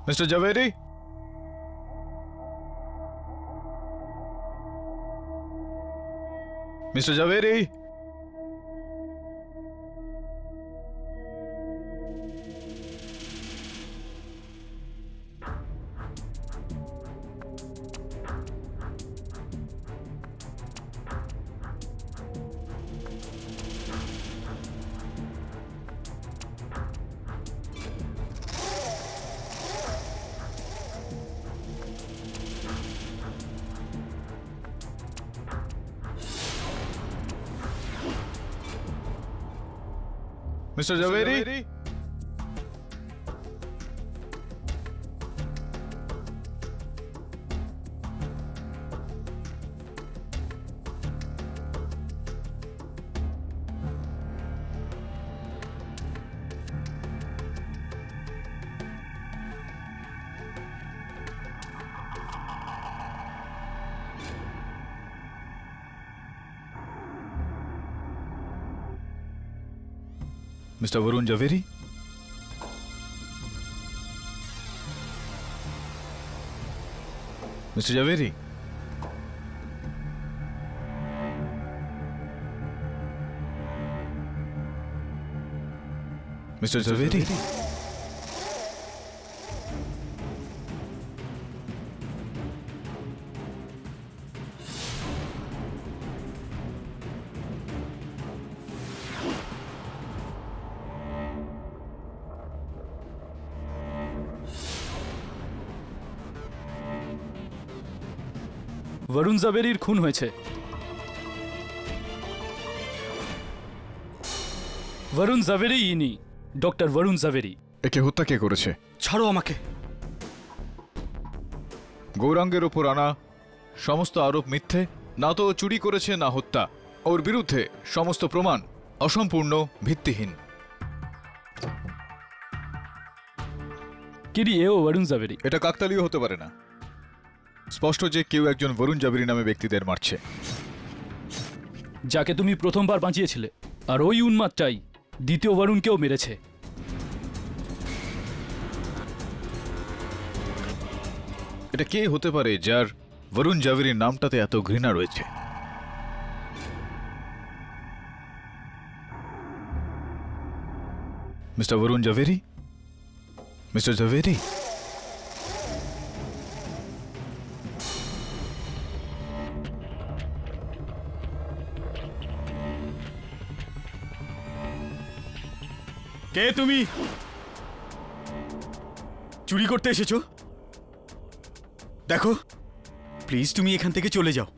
Mr. Javeri? Mr. Javeri? Mr. Javeri? Mr. Varun Javeri? Mr. Javeri? Mr. Javeri? Varun জাভেরির খুন হয়েছে। বরুণ জাভেরি ইনি doctor Varun Jhaveri. একে হত্যা কে করেছে? ছাড়ো আমাকে। গৌরাঙ্গের ওপর আনা সমস্ত আরোপ মিথ্যে, না তো চুরি করেছে না হত্যা। ওর বিরুদ্ধে সমস্ত প্রমাণ অসম্পূর্ণ, ভিত্তিহীন। কিরি এও বরুণ জাভেরি। এটা কাকতালীয় হতে পারে না। স্পষ্ট যে কেউ একজন বরুণ জাভেরি নামে ব্যক্তিদের মারছে। যাকে তুমি প্রথমবার বাঁচিয়েছিলে, আর ওই উন্মাদটাই দ্বিতীয় বরুণকেও মেরেছে। এটা কে হতে পারে যার বরুণ জাভেরির নামটাতে এত ঘৃণা রয়েছে? মিস্টার বরুণ জাভেরি? মিস্টার জাভেরি? কে তুমি? চুরি করতে এসেছো? দেখো প্লিজ তুমি এখান থেকে চলে যাও।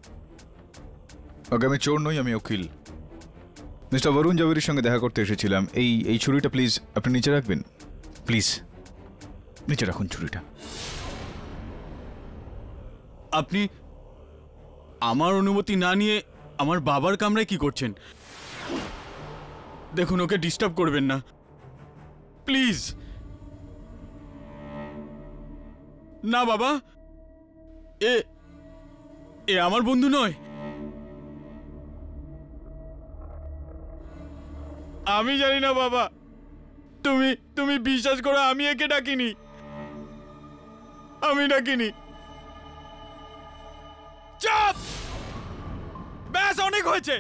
ওকে, আমি চোর নই, আমি উকিল। মিস্টার বরুণ জাভেরির সঙ্গে দেখা করতে এসেছিলাম। এই ছুরিটা প্লিজ আপনি নিচে রাখবেন। প্লিজ নিচে রাখুন ছুরিটা। আপনি আমার অনুমতি না নিয়ে আমার বাবার কামরায় কি করছেন? দেখুন, ওকে ডিস্টার্ব করবেন না প্লিজ। না বাবা, এ আমার বন্ধু নয়। আমি জানি না বাবা, তুমি তুমি বিশ্বাস করো, আমি একে ডাকিনি, আমি ডাকিনি। চাপ, ব্যাস অনেক হয়েছে,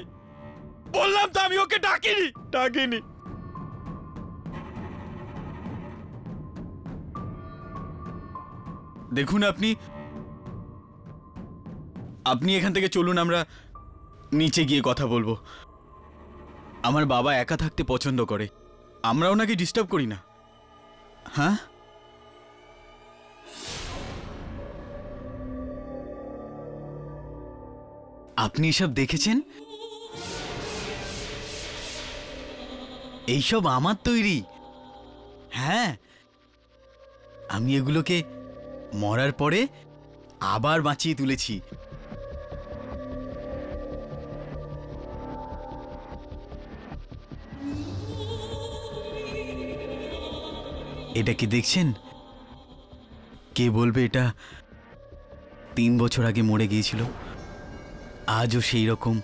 বললাম তো আমি ওকে ডাকিনি, ডাকিনি। দেখুন আপনি আপনি এখান থেকে চলুন, আমরা নিচে গিয়ে কথা বলবো। আমার বাবা একা থাকতে পছন্দ করে, আমরা ওনাকে ডিস্টার্ব করি না। হ্যাঁ, আপনি এসব দেখেছেন? এইসব আমার তৈরি। হ্যাঁ, আমি এগুলোকে মরার পরে আবার বাঁচিয়ে তুলেছি। এটা কি দেখছেন? কে বলবে এটা 3 বছর আগে মরে গিয়েছিল, আজও সেই রকম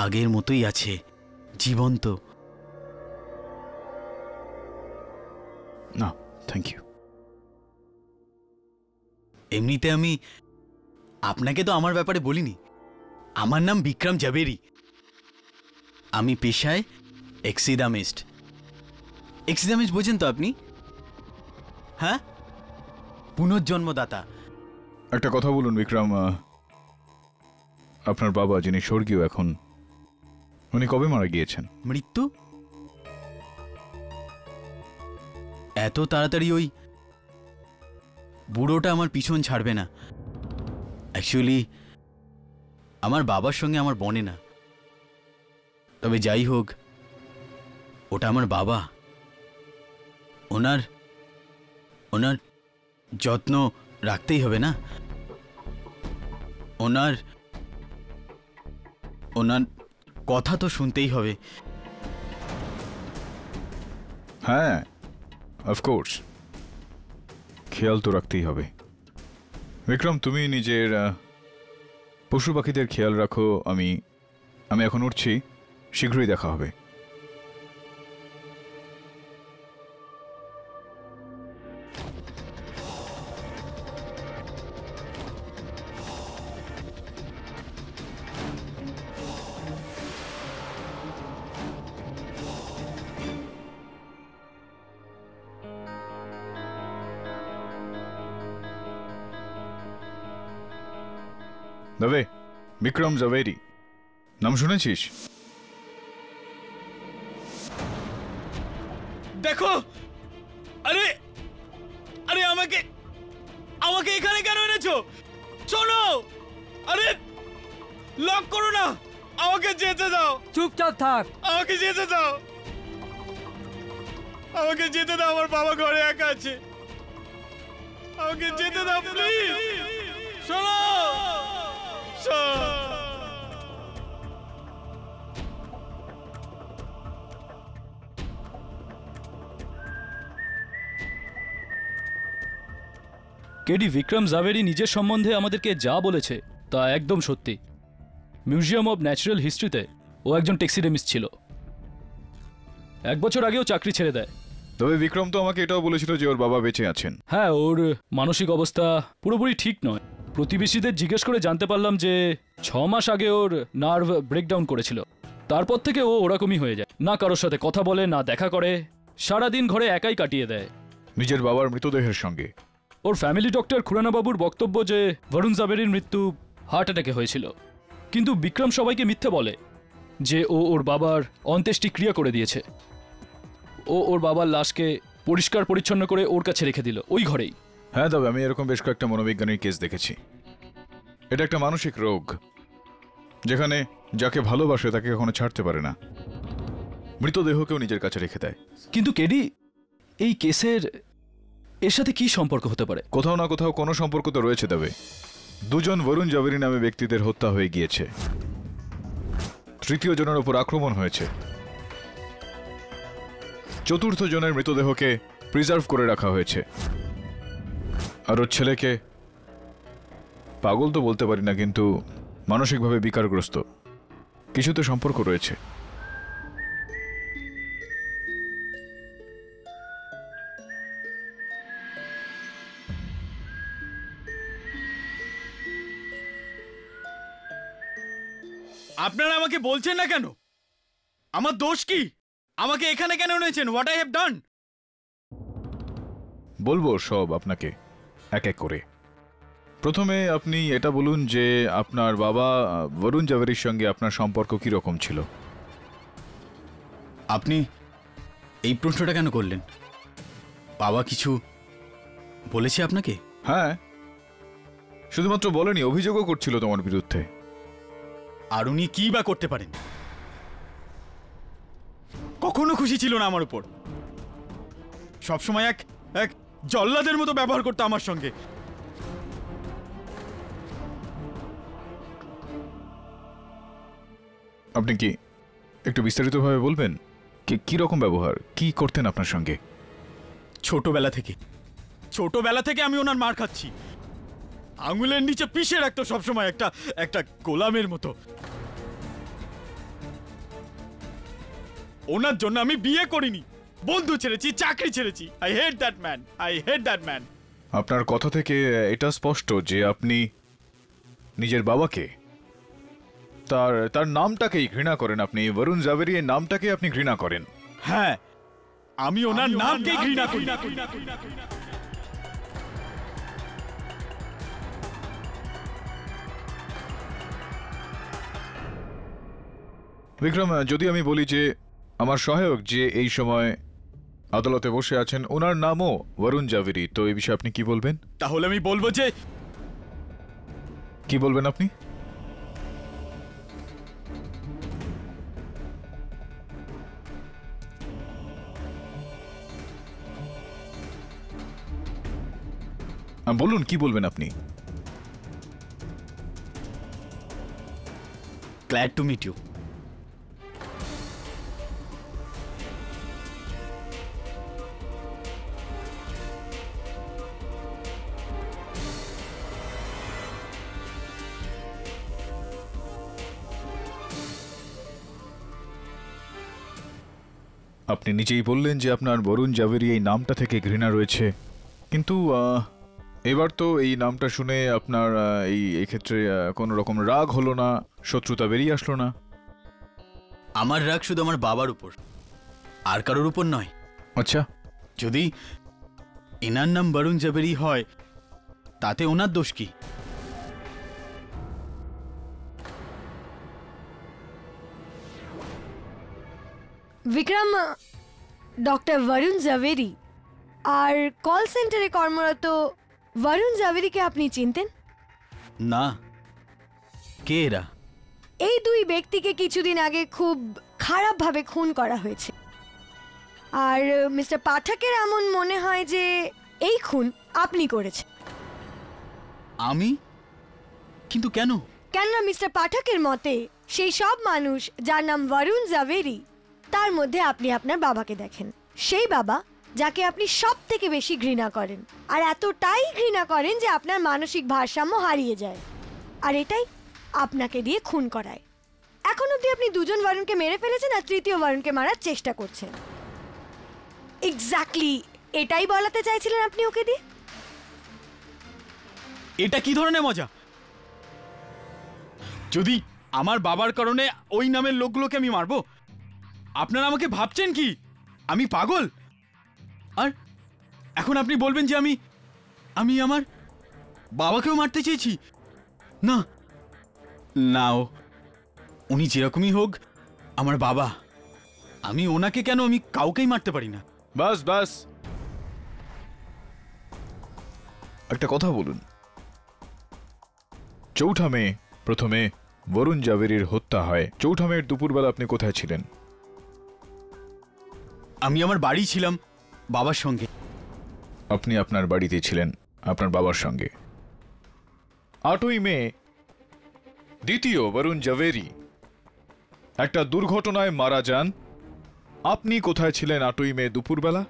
আগের মতোই আছে, জীবন্ত। না, থ্যাংক ইউ। এমনিতে আমি আপনাকে তো আমার ব্যাপারে বলিনি। আমার নাম বিক্রম জাভেরি, আমি পেশায় এক্সিডামিস্ট। এক্সিডামিস্ট বোঝেন তো আপনি? হ্যাঁ, পুনর্জন্মদাতা। একটা কথা বলুন বিক্রম, আপনার বাবা যিনি স্বর্গীয় এখন, উনি কবে মারা গিয়েছেন? মৃত্যু এত তাড়াতাড়ি ওই বুড়োটা আমার পিছন ছাড়বে না। অ্যাকচুয়ালি আমার বাবার সঙ্গে আমার বনে না, তবে যাই হোক, ওটা আমার বাবা। ওনার ওনার যত্ন রাখতেই হবে না। ওনার ওনার কথা তো শুনতেই হবে। হ্যাঁ, অফকোর্স, খেয়াল তো রাখতেই হবে। বিক্রম, তুমি নিজের পশু পাখিদের খেয়াল রাখো। আমি এখন উঠছি, শীঘ্রই দেখা হবে। দবে, বিক্রম জাভেরি নাম শুনেছিস? দেখো, আরে আরে আমাকে আমাকে এখানে কেন এনেছো? শোনো, আরে লক করো না, আমাকে যেতে দাও। চুপচাপ থাক। আমাকে যেতে দাও, আমাকে যেতে দাও, আমার বাবা ঘরে একা আছে, আমাকে যেতে দাও প্লিজ। শোনো, কেডি বিক্রম জাভেরি নিজের সম্বন্ধে আমাদেরকে যা বলেছে তা একদম সত্যি। মিউজিয়াম অব ন্যাচারাল হিস্ট্রিতে ও একজন ট্যাক্সিডেমিস্ট ছিল। 1 বছর আগেও চাকরি ছেড়ে দেয়। তবে বিক্রম তো আমাকে এটাও বলেছিল যে ওর বাবা বেঁচে আছেন। হ্যাঁ, ওর মানসিক অবস্থা পুরোপুরি ঠিক নয়। প্রতিবেশীদের জিজ্ঞেস করে জানতে পারলাম যে 6 মাস আগে ওর নার্ভ ব্রেকডাউন করেছিল। তারপর থেকে ও ওরকমই হয়ে যায়, না কারোর সাথে কথা বলে, না দেখা করে, সারাদিন ঘরে একাই কাটিয়ে দেয়। নিজের বাবার মৃতদেহের সঙ্গে। ওর ফ্যামিলি ডক্টর খুরানাবাবুর বক্তব্য যে বরুণ জাভেরির মৃত্যু হার্ট অ্যাটাকে হয়েছিল, কিন্তু বিক্রম সবাইকে মিথ্যে বলে যে ও ওর বাবার অন্ত্যেষ্টিক্রিয়া করে দিয়েছে। ও ওর বাবার লাশকে পরিষ্কার পরিচ্ছন্ন করে ওর কাছে রেখে দিল, ওই ঘরেই। হ্যাঁ, তবে আমি এরকম বেশ কয়েকটা মনোবিজ্ঞানীর কেস দেখেছি। এটা একটা মানসিক রোগ, যেখানে যাকে ভালোবাসে তাকে কখনো ছাড়তে পারে না, মৃতদেহকেও নিজের কাছে রেখে দেয়। কিন্তু কেডি, এই কেসের এর সাথে কি সম্পর্ক হতে পারে? কোথাও না কোথাও কোনো সম্পর্ক তো রয়েছে। তবে 2 জন বরুণ জাভেরি নামে ব্যক্তিদের হত্যা হয়ে গিয়েছে, 3য় জনের উপর আক্রমণ হয়েছে, 4র্থ জনের মৃতদেহকে প্রিজার্ভ করে রাখা হয়েছে, আর ওর ছেলেকে পাগল তো বলতে পারি না, কিন্তু মানসিকভাবে বিকারগ্রস্ত। কিছু তো সম্পর্ক রয়েছে। আপনারা আমাকে বলছেন না কেন? আমার দোষ কি? আমাকে এখানে কেন এনেছেন? What I have done? বলবো সব আপনাকে এক এক করে। প্রথমে আপনি এটা বলুন যে আপনার বাবা বরুণ জাভেরির সঙ্গে আপনার সম্পর্ক কি রকম ছিল? আপনি এই প্রশ্নটা কেন করলেন? বাবা কিছু বলেছে আপনাকে? হ্যাঁ, শুধুমাত্র বলেনি, অভিযোগও করছিল তোমার বিরুদ্ধে। আর উনি কি বা করতে পারেন? কখনো খুশি ছিল না আমার উপর। সবসময় এক এক জল্লাদের মতো ব্যবহার করতো আমার সঙ্গে। আপনি কি একটু বিস্তারিতভাবে বলবেন কি রকম ব্যবহার, কি করতেন আপনার সঙ্গে? ছোটবেলা থেকে আমি ওনার মার খাচ্ছি। আঙুলের নিচে পিষে রাখতো সবসময় একটা গোলামের মতো। ওনার জন্য আমি বিয়ে করিনি, বন্ধু ছেড়েছি, চাকরি ছেড়েছি। I hate that man. আপনার কথা থেকে এটা স্পষ্ট যে আপনি নিজের বাবাকে, তার নামটাকেই ঘৃণা করেন। আপনি বরুণ জাভেরি এর নামটাকে আপনি ঘৃণা করেন। হ্যাঁ, আমি ওনার নামকেই ঘৃণা করি। বিক্রম, যদি আমি বলি যে আমার সহায়ক যে এই সময় আদালতে বসে আছেন ওনার নামও বরুণ জাভেরি, তো এই বিষয়ে আপনি কি বলবেন? তাহলে আমি বলবো যে, কি বলবেন আপনি? বলুন, কি বলবেন আপনি? Glad to meet you. আপনি নিজেই বললেন যে আপনার বরুণ জাভেরি এই নামটা থেকে ঘৃণা রয়েছে, কিন্তু এবার তো এই নামটা শুনে আপনার এই ক্ষেত্রে কোনো রকম রাগ হলো না, শত্রুতা বেরিয়ে আসলো না? আমার রাগ শুধু আমার বাবার উপর, আর কারোর উপর নয়। আচ্ছা, যদি এনার নাম বরুণ জাভেরি হয় তাতে ওনার দোষ কি? বিক্রম, ডক্টর বরুণ জাভেরি আর কল সেন্টারে কর্মরত বরুণ জাভেরিকে আপনি চিনতেন? না, কে এরা? এই দুই ব্যক্তিকে কিছুদিন আগে খুব খারাপভাবে খুন করা হয়েছে। আর মিস্টার পাঠকের এমন মনে হয় যে এই খুন আপনি করেছেন। আমি? কিন্তু কেন? কেননা মিস্টার পাঠকের মতে সেই সব মানুষ যার নাম বরুণ জাভেরি, তার মধ্যে আপনি আপনার বাবাকে দেখেন। সেই বাবা যাকে আপনি সব থেকে বেশি ঘৃণা করেন, আর এতটাই ঘৃণা করেন যে আপনার মানসিক ভারসাম্য হারিয়ে যায়। আর এটাই আপনাকে দিয়ে খুন করায়। এখন অবধি আপনি দুজন বরুণকে মেরে ফেলেছেন আর তৃতীয় বরুণকে মারার চেষ্টা করছেন। এক্স্যাক্টলি এটাই বলাতে চাইছিলেন আপনি ওকে দিয়ে? এটা কি ধরনের মজা? যদি আমার বাবার কারণে ওই নামের লোকগুলোকে আমি মারবো, আপনারা আমাকে ভাবছেন কি আমি পাগল? আর এখন আপনি বলবেন যে আমি আমার বাবাকেও মারতে চেয়েছি? না না, উনি যেরকমই হোক আমার বাবা। আমি ওনাকে কেন, আমি কাউকেই মারতে পারি না। বাস বাস, একটা কথা বলুন। চৌঠা মে প্রথমে বরুণ জাভেরির হত্যা হয়। চৌঠা মের দুপুরবেলা আপনি কোথায় ছিলেন? আমি আমার বাড়ি ছিলাম বাবার সঙ্গে। আপনি আপনার বাড়িতে ছিলেন আপনার বাবার সঙ্গে। 8ই মে দ্বিতীয় বরুণ জাভেরি একটা দুর্ঘটনায় মারা যান। আপনি কোথায় ছিলেন 8ই মে দুপুরবেলা?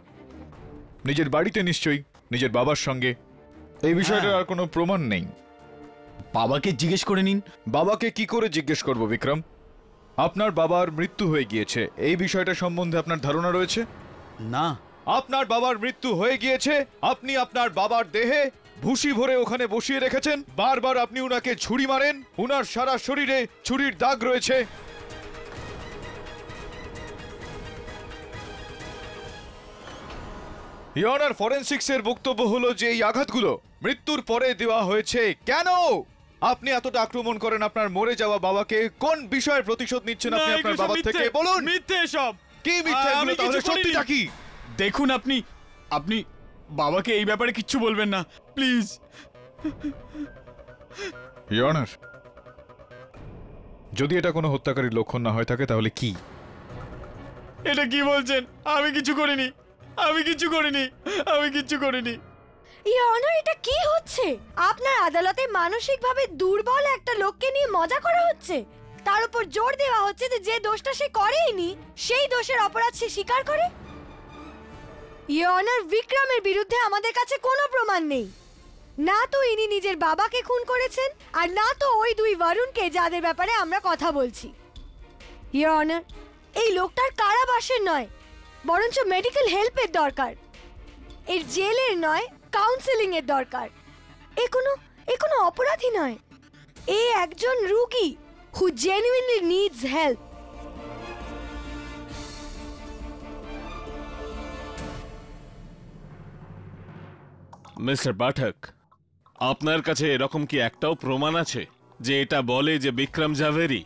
নিজের বাড়িতে নিশ্চয়ই, নিজের বাবার সঙ্গে। এই বিষয়টার আর কোনো প্রমাণ নেই। বাবাকে জিজ্ঞেস করে নিন। বাবাকে কি করে জিজ্ঞেস করব বিক্রম? আপনার বাবার মৃত্যু হয়ে গিয়েছে, এই বিষয়টা সম্বন্ধে আপনার ধারণা রয়েছে? না। আপনার বাবার মৃত্যু হয়ে গিয়েছে, আপনি আপনার বাবার দেহে ভুসি ভরে ওখানে বসিয়ে রেখেছেন, বারবার আপনি উনাকে ছুরি মারেন, উনার সারা শরীরে ছুরির দাগ রয়েছে। ইয়নার ফরেনসিক্সের বক্তব্য হলো যে এই আঘাতগুলো মৃত্যুর পরে দেওয়া হয়েছে। কেন আপনি এতটা আক্রমণ করেন আপনার মরে যাওয়া বাবাকে? কোন বিষয়ের প্রতিশোধ নিচ্ছেন আপনি আপনার বাবা থেকে? বলুন। মিথ্যে সব। কি মিথ্যে? আমি তাহলে কিছু করিনি। সত্যিটা কি? দেখুন আপনি আপনি বাবাকে এই ব্যাপারে কিচ্ছু বলবেন না প্লিজ। ইয়নার, যদি এটা কোনো হত্যাকারীর লক্ষণ না হয়ে থাকে তাহলে কি? এটা কি বলছেন? আমি কিছু করিনি, আমি কিছু করিনি, আমি কিছু করিনি। ইওর অনার, এটা কি হচ্ছে? আপনার আদালতে মানসিকভাবে দুর্বল একটা লোককে নিয়ে মজা করা হচ্ছে, তার উপর জোর দেওয়া হচ্ছে যে যে দোষটা সে করেইনি সেই দোষের অপরাধ সে স্বীকার করে। ইওর অনার, বিক্রমের বিরুদ্ধে আমাদের কাছে কোনো প্রমাণ নেই। না তো ইনি নিজের বাবাকে খুন করেছেন, আর না তো ওই দুই বরুণকে যাদের ব্যাপারে আমরা কথা বলছি। ইওর অনার, এই লোকটার কারাবাসের নয়, বরঞ্চ মেডিকেল হেল্পের দরকার। এর জেলের নয়, কাউন্সেলিং এর দরকার। এ কোনো অপরাধী নয়, এ একজন রোগী হু জেনুইনলি নিডস হেল্প। মিস্টার পাঠক, আপনার কাছে এরকম কি একটাও প্রমাণ আছে যে এটা বলে যে বিক্রম জাভেরি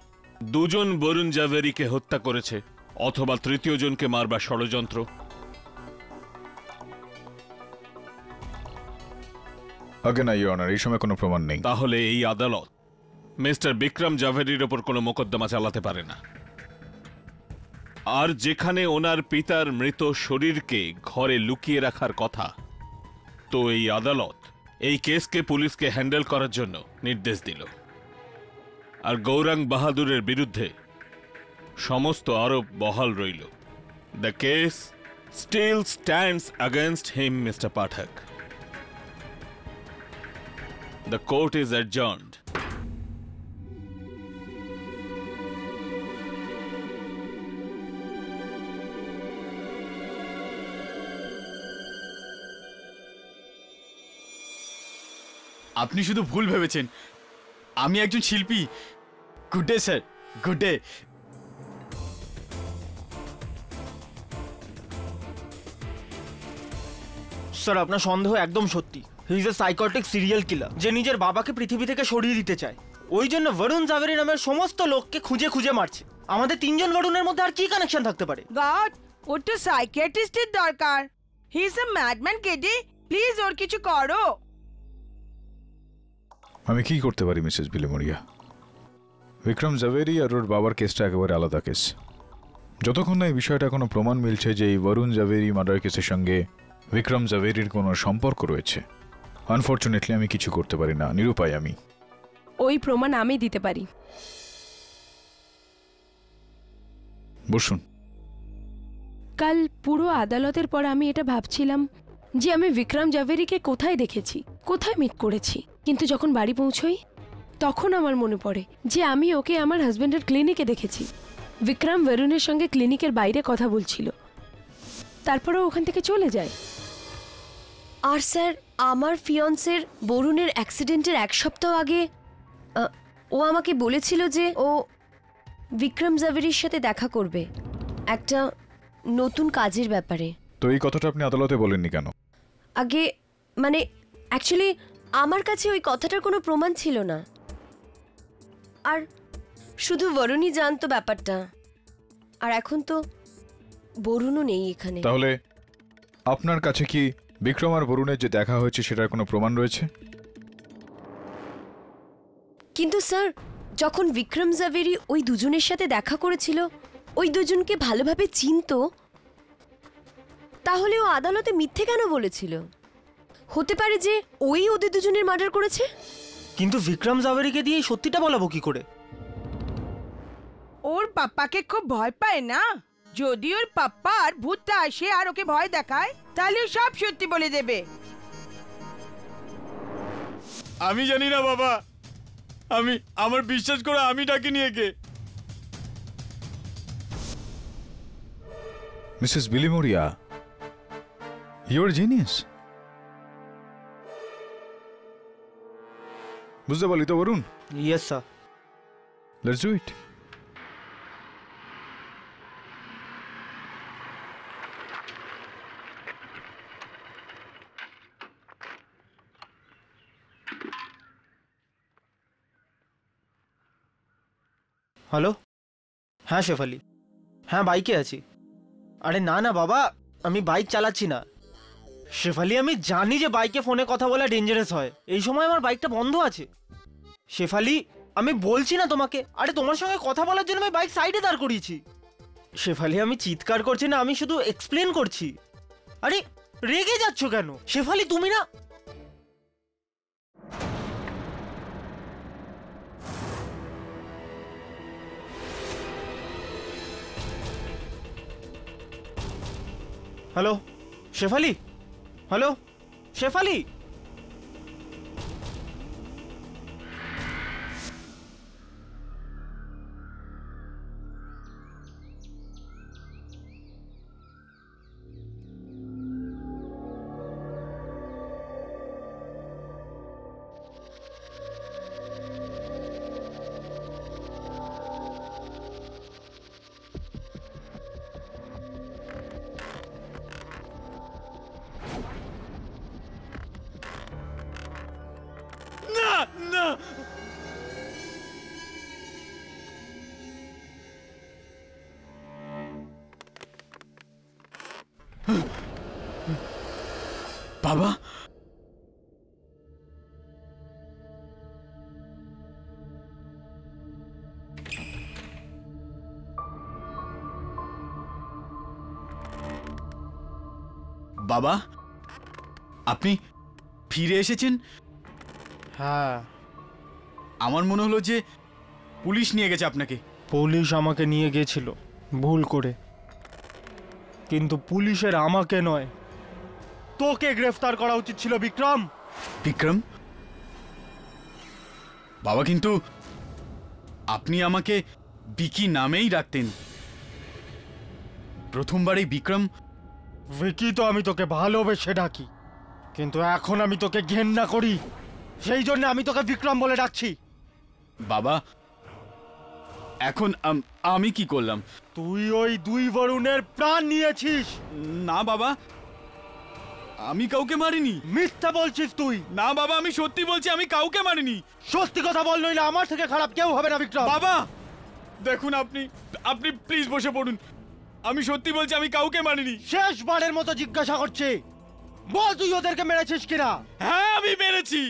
দুজন বরুণ জাভেরিকে হত্যা করেছে অথবা তৃতীয় জনকে মারবার ষড়যন্ত্র? আগে না ইওর অনার, এই সময় কোনো প্রমাণ নেই। তাহলে এই আদালত মিস্টার বিক্রম জাভেরির ওপর কোনো মোকদ্দমা চালাতে পারে না। আর যেখানে ওনার পিতার মৃত শরীরকে ঘরে লুকিয়ে রাখার কথা, তো এই আদালত এই কেসকে পুলিশকে হ্যান্ডেল করার জন্য নির্দেশ দিল। আর গৌরাঙ্গ বাহাদুরের বিরুদ্ধে সমস্ত আরোপ বহাল রইল। The case still stands against him, mister Pathak. The court is adjourned. আপনি শুধু ভুল ভেবেছেন, আমি একজন শিল্পী। Good day sir, good day. Sir, আপনার সন্দেহ একদম সত্যি। হি is A psychotic serial killer যে নিজের বাবাকে পৃথিবী থেকে সরিয়ে দিতে চায়। ওই জন্য বরুণ জাভেরি নামের সমস্ত লোককে খুঁজে খুঁজে মারছে। আমাদের তিনজন বরুণের মধ্যে আর কি কানেকশন থাকতে পারে? গড, ওর তো সাইকিয়াট্রিস্টের দরকার। He is a madman Kitty, please ওর কিছু করো। আমি কি করতে পারি মিসেস বিলেমোরিয়া? বিক্রম জাভেরি আর ওর বাবার কেসটা একেবারে আলাদা কেস। যতক্ষণ না এই বিষয়টা কোনো প্রমাণ মিলছে যে এই বরুণ জাভেরি মার্ডার কেসের সঙ্গে বিক্রম জাভেরির কোনো সম্পর্ক রয়েছে, আনফর্চুনেটলি আমি কিছু করতে পারি না। নিরুপায় আমি। ওই প্রমাণ আমি দিতে পারি। বসুন। কাল পুরো আদালতের পর আমি এটা ভাবছিলাম যে আমি বিক্রম জাভেরিকে কোথায় দেখেছি, কোথায় মিট করেছি। কিন্তু যখন বাড়ি পৌঁছই তখন আমার মনে পড়ে যে আমি ওকে আমার হাজব্যান্ডের ক্লিনিকে দেখেছি। বিক্রম বরুণের সঙ্গে ক্লিনিকের বাইরে কথা বলছিল, তারপরে ওখান থেকে চলে যায়। আর স্যার, আমার ফিয়ন্সের বরুণের অ্যাক্সিডেন্টের এক সপ্তাহ আগে ও আমাকে বলেছিল যে ও বিক্রম জাভেরির সাথে দেখা করবে একটা নতুন কাজের ব্যাপারে। তো এই কথাটা আপনি আদালতে বলেননি কেন? আগে মানে অ্যাকচুয়ালি আমার কাছে ওই কথাটার কোনো প্রমাণ ছিল না, আর শুধু বরুণই জানতো ব্যাপারটা। আর এখন তো বরুণও নেই এখানে। তাহলে আপনার কাছে কি বিক্রম আর বরুণের যে দেখা হয়েছে সেটার কোনো প্রমাণ রয়েছে? কিন্তু স্যার, যখন বিক্রম জাভেরি ওই দুজনের সাথে দেখা করেছিল, ওই দুজনকে ভালোভাবে চিনতো, তাহলে ও আদালতে মিথ্যে কেন বলেছিল? হতে পারে যে ওই ওদের দুজনের মার্ডার করেছে। কিন্তু বিক্রম জাভেরিকে দিয়ে সত্যিটা বলাবো কি করে? ওর পাপ্পাকে খুব ভয় পায় না। যদি ওর পাপ্পা আর ভূতটা আসে আর ওকে ভয় দেখায়, তাহলে ও সব সত্যি বলে দেবে। আমি জানি না বাবা, আমার বিশ্বাস করো, আমি ডাকিনি একে। Mrs Bilimoria, your genius. বুঝতে পারলি তো Varun? Yes sir. Let's do it. Hello, হ্যাঁ শেফালি, হ্যাঁ বাইকে আছি। আরে না না বাবা, আমি বাইক চালাচ্ছি না। শেফালি, আমি জানি যে বাইকে ফোনে কথা বলা ডেঞ্জারাস হয়, এই সময় আমার বাইকটা বন্ধ আছে। শেফালি, আমি বলছি না তোমাকে, আরে তোমার সঙ্গে কথা বলার জন্য আমি বাইক সাইডে দাঁড় করিয়েছি। শেফালি, আমি চিৎকার করছি না, আমি শুধু এক্সপ্লেন করছি। আরে রেগে যাচ্ছ কেন শেফালি? তুমি না হ্যালো শেফালি, হ্যালো শেফালি। বাবা, বাবা, আপনি ফিরে এসেছেন? হ্যাঁ, আমার মনে হলো যে পুলিশ নিয়ে গেছে আপনাকে। পুলিশ আমাকে নিয়ে গেছিল ভুল করে, কিন্তু পুলিশের আমাকে নয়, তোকে গ্রেফতার করা উচিত ছিল বিক্রম। বিক্রম? বাবা, কিন্তু আপনি আমাকে বিকি নামেই ডাকতেন। প্রথমবারেই বিক্রম। ভিকি তো আমি তোকে ভালোবেসে ডাকি, কিন্তু এখন আমি তোকে ঘেন্না করি, সেই জন্য আমি তোকে বিক্রম বলে ডাকছি। বাবা, এখন আমি কি করলাম? তুই ওই দুই বরুণের প্রাণ নিয়েছিস। না বাবা, আমি কাউকে মারিনি। মিথ্যা বলছিস তুই। না বাবা, আমি সত্যি বলছি, আমি কাউকে মারিনি। সত্যি কথা বল, নইলে আমার থেকে খারাপ কেউ হবে না বিক্রম। বাবা দেখুন, আপনি প্লিজ বসে পড়ুন। আমি সত্যি বলছি, আমি কাউকে মারিনি। শেষবারের মতো জিজ্ঞাসা করছি, বল তুই ওদেরকে মেরেছিস কিনা? হ্যাঁ, আমি মেরেছি।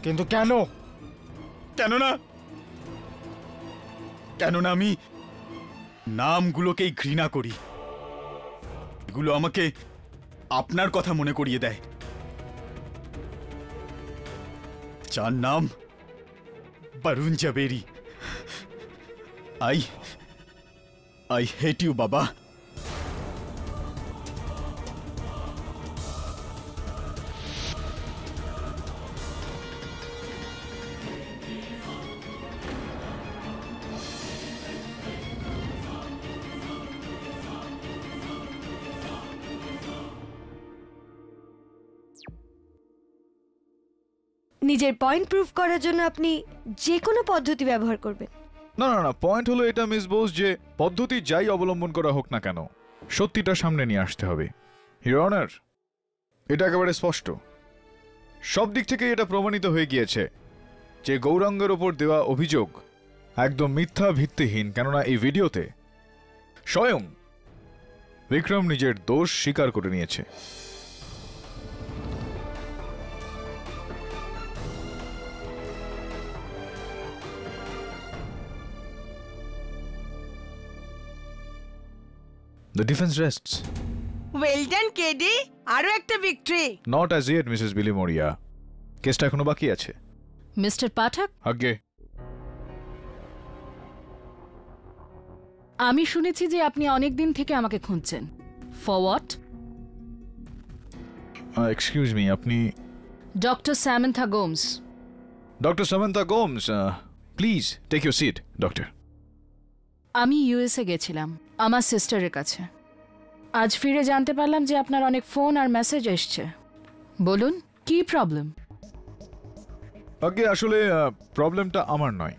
কিন্তু কেন? কেননা আমি নামগুলোকেই ঘৃণা করি। এগুলো আমাকে আপনার কথা মনে করিয়ে দেয়, যার নাম Varun Jhaveri. I hate you, বাবা। নিজের পয়েন্ট প্রুফ করার জন্য আপনি যে কোনো পদ্ধতি ব্যবহার করবেন। না না না, পয়েন্ট হলো এটা মিস বোস, যে পদ্ধতি যাই অবলম্বন করা হোক না কেন, সত্যিটা সামনে নিয়ে আসতে হবে। ইওর অনার, এটা একেবারে স্পষ্ট, সব দিক থেকে এটা প্রমাণিত হয়ে গিয়েছে যে গৌরাঙ্গের ওপর দেওয়া অভিযোগ একদম মিথ্যা, ভিত্তিহীন। কেননা এই ভিডিওতে স্বয়ং বিক্রম নিজের দোষ স্বীকার করে নিয়েছে। The defense rests. Well done KD, আরো একটা victory. Not as yet, Mrs. Billy Moria. কেসটা এখনো বাকি আছে। মিস্টার পাঠক, আগে আমি শুনেছি যে আপনি অনেক দিন থেকে আমাকে খুঁজছেন। For what? এক্সকিউজ মি, আপনি? Doctor Samantha Gomes. Doctor Samantha Gomes, please take your seat. Doctor, আমি ইউএসএ গেছিলাম আমার সিস্টারের কাছে। আজ ফিরে জানতে পারলাম যে আপনার অনেক ফোন আর মেসেজ এসছে। বলুন কি প্রবলেম? আগে আসলে প্রবলেমটা আমার নয়,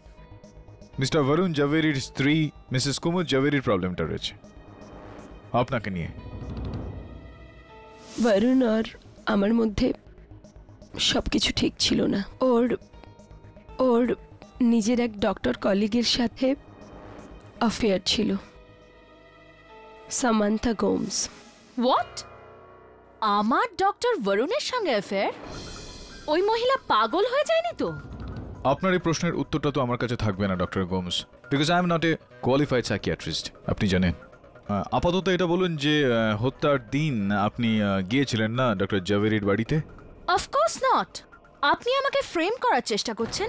মিস্টার বরুণ জাভেরির স্ত্রী মিসেস কুমুদ জাভেরির প্রবলেমটা রয়েছে আপনাকে নিয়ে। বরুণ আর আমার মধ্যে সব কিছু ঠিক ছিল না। ওর নিজের এক ডক্টর কলিগের সাথে অ্যাফেয়ার ছিল, সামান্থা গোমস। হোয়াট? আমার ডক্টর বরুণের সঙ্গে অ্যাফেয়ার? ওই মহিলা পাগল হয়ে যায়নি তো? আপনার এই প্রশ্নের উত্তরটা তো আমার কাছে থাকবে না doctor Gomes, because I am not a qualified psychiatrist, আপনি জানেন। আপাতত এটা বলুন যে হত্যার দিন আপনি গিয়েছিলেন না ডক্টর জাভেরির বাড়িতে? Of course not. আপনি আমাকে ফ্রেম করার চেষ্টা করছেন।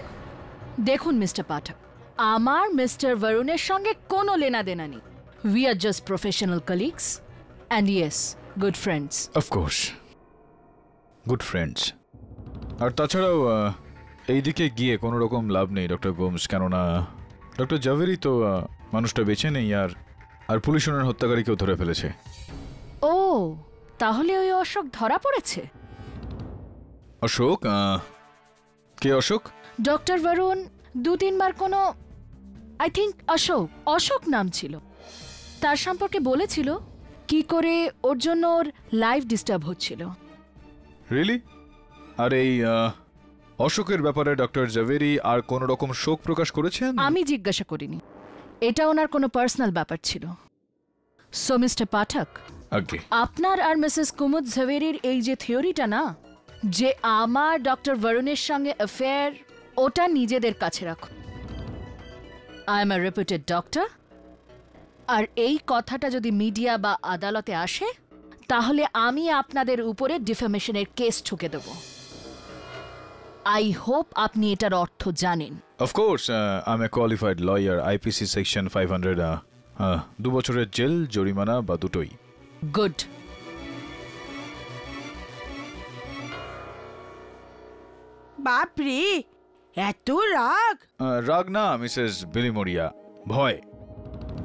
দেখুন মিস্টার পাঠক, আমার মিস্টার বরুণের সঙ্গে কোনো লেনাদেনা নেই। We are just professional colleagues and yes, good friends. Of course good friends. আর তাছাড়াও এইদিকে গিয়ে কোনো রকম লাভ নেই ডক্টর গোমস, কেননা ডক্টর জাভেরি তো মানুষটা বেঁচে নেই, আর পুলিশ ওনার হত্যাকারীকেও ধরে ফেলেছে। ও, তাহলে ওই অশোক ধরা পড়েছে? অশোক? কে অশোক? ডক্টর বরুণ 2-3 বার কোনো আই থিঙ্ক অশোক নাম ছিল, তার সম্পর্কে বলেছিল কি করে ওর জন্য ওর লাইফ ডিস্টার্ব হচ্ছিল। রিয়েলি? আর এই অশোকের ব্যাপারে ডক্টর জাভেরি আর কোনো রকম শোক প্রকাশ করেছেন? আমি জিজ্ঞাসা করিনি, এটা ওনার কোনো পার্সোনাল ব্যাপার ছিল। সো মিস্টার পাঠক, আপনার আর মিসেস কুমুদ জাভেরির এই যে থিওরিটা না, যে আমার ডক্টর বরুণের সঙ্গে অ্যাফেয়ার, ওটা নিজেদের কাছে রাখো। I am a reputed doctor, আর এই কথাটা যদি মিডিয়া বা আদালতে আসে তাহলে আমি আপনাদের উপরে ডিফেমেশনের কেস ঠুকে দেব। আই হোপ আপনি এটার অর্থ জানেন। Of course I M A qualified lawyer, IPC section 500, 2 বছরের জেল, জরিমানা বা দুটোই। গুড। বাপরে, এত রাগ! রাগ না মিসেস বিলিমোরিয়া,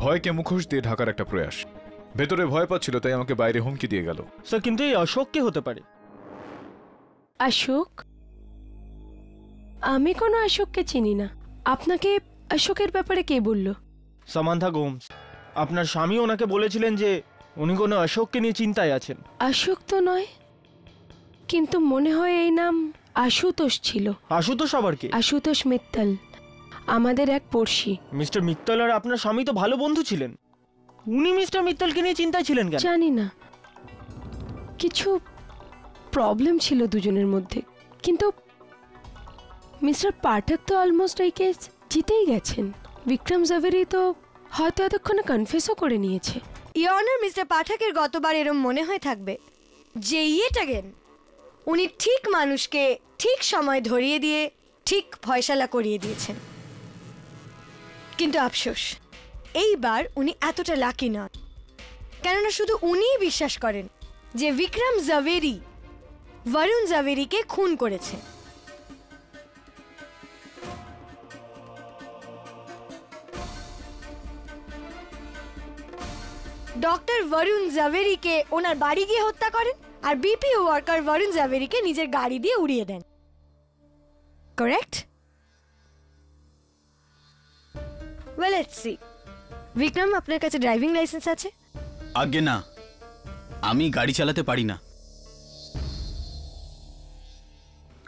ভয়কে মুখোশ দিয়ে ঢাকার একটা প্রয়াস। ভেতরে ভয় পাচ্ছিল, তাই আমাকে বাইরে হুমকি দিয়ে গেল। স্যার কিন্তু এই অশোক কে হতে পারে? অশোক? আমি কোনো অশোককে চিনি না। আপনাকে অশোকের ব্যাপারে কে বলল? সামান্থা গোমস। আপনার স্বামী ওনাকে বলেছিলেন যে উনি কোনো অশোককে নিয়ে চিন্তায় আছেন। অশোক তো নয়, কিন্তু মনে হয় এই নাম আশুতোষ ছিল। আশুতোষ আবার কে? আশুতোষ মিত্তল, আমাদের এক পড়শি। মিস্টার মিত্তল আর আপনার স্বামী তো ভালো বন্ধু ছিলেন, উনি মিস্টার মিত্তলকে নিয়ে চিন্তায় ছিলেন কেন? জানি না, কিছু প্রবলেম ছিল দুজনের মধ্যে। কিন্তু মিস্টার পাঠক তো অলমোস্ট এই কেস জিতেই গেছেন। বিক্রম জাভেরি তো হয়তো এতক্ষণে কনফেসও করে নিয়েছে। ইয়নার মিস্টার পাঠকের গতবার এরম মনে হয়ে থাকবে যে ইয়েটাগেন উনি ঠিক মানুষকে ঠিক সময় ধরিয়ে দিয়ে ঠিক ফয়সালা করিয়ে দিয়েছেন। কিন্তু আফসোস, এইবার উনি এতটা লাকি নন, কেননা শুধু উনিই বিশ্বাস করেন যে বিক্রম জাভেরি বরুণ জাভেরিকে খুন করেছে। ডক্টর বরুণ জাভেরিকে ওনার বাড়ি গিয়ে হত্যা করেন, আর বিপিও ওয়ার্কার বরুণ জাভেরিকে নিজের গাড়ি দিয়ে উড়িয়ে দেন। Correct? Well, let's see. Vikram, আপনার কাছে ড্রাইভিং লাইসেন্স আছে? আগে না, আমি গাড়ি চালাতে পারি না।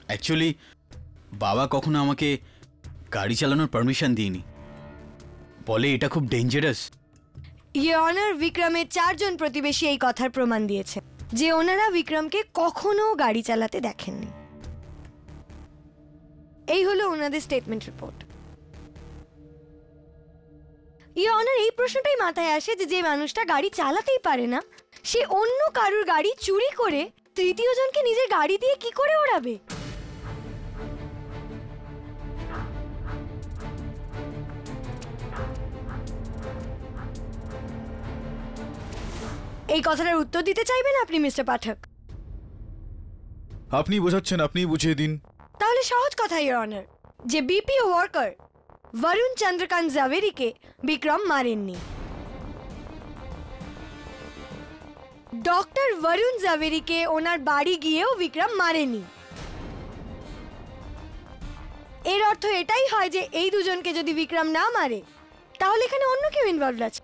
অ্যাকচুয়ালি বাবা কখনো আমাকে গাড়ি চালানোর পারমিশন দিইনি, বলে এটা খুব ডেঞ্জারাস। ইয়নার বিক্রমের 4 জন প্রতিবেশী এই কথার প্রমাণ দিয়েছে যে ওনারা বিক্রমকে কখনো গাড়ি চালাতে দেখেননি। এই হলো ওনাদের স্টেটমেন্ট রিপোর্ট। ইয়নার এই প্রশ্নটাই মাথায় আসে যে যে মানুষটা গাড়ি চালাতেই পারে না, সে অন্য কারুর গাড়ি চুরি করে তৃতীয় জনকে নিজের গাড়ি দিয়ে কি করে ওড়াবে? এই কথাটার উত্তর দিতে চাইবেন আপনি মিস্টার পাঠক? আপনি বোঝাচ্ছেন, আপনি বুঝিয়ে দিন। তাহলে সহজ কথা ইওর অনার, যে বিপিও ওয়ার্কার বরুণ চন্দ্রকান্ত জাভেরিকে বিক্রম মারেননি। ডক্টর বরুণ জাভেরিকে ওনার বাড়ি গিয়েও বিক্রম মারেনি। এর অর্থ এটাই হয় যে এই দুজনকে যদি বিক্রম না মারে তাহলে এখানে অন্য কেউ ইনভলভড আছে।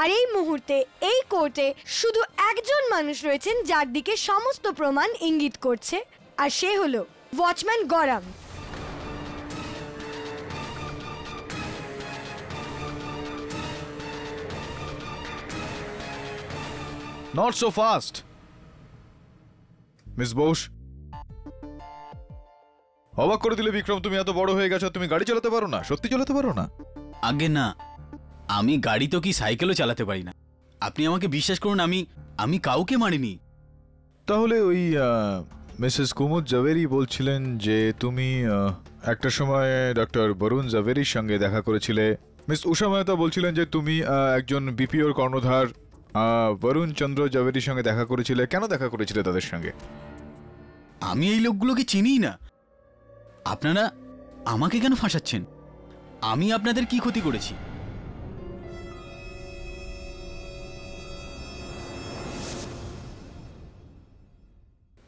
আর এই মুহূর্তে এই কোর্টে শুধু একজন মানুষ রয়েছেন যার দিকে সমস্ত প্রমাণ ইঙ্গিত করছে, আর সে হলো watchman Gauranga. Not so fast miss Bose. অবাক করে দিলে বিক্রম, তুমি এত বড় হয়ে গেছো, তুমি গাড়ি চালাতে পারো না? সত্যি চালাতে পারো না? আগে না, আমি গাড়ি তো কি সাইকেলও চালাতে পারি না। আপনি আমাকে বিশ্বাস করুন, আমি কাউকে মারিনি। তাহলে ওই মিসেস কুমুদ জাভেরি বলছিলেন যে তুমি একটা সময় ডক্টর বরুণ জাভেরির সঙ্গে দেখা করেছিলে। মিস উষা মেহতা বলছিলেন যে তুমি একজন বিপিওর কর্ণধার বরুণ চন্দ্র জাভেরির সঙ্গে দেখা করেছিলে। কেন দেখা করেছিলে তাদের সঙ্গে? আমি এই লোকগুলোকে চিনি না। আপনারা আমাকে কেন ফাঁসাচ্ছেন? আমি আপনাদের কি ক্ষতি করেছি?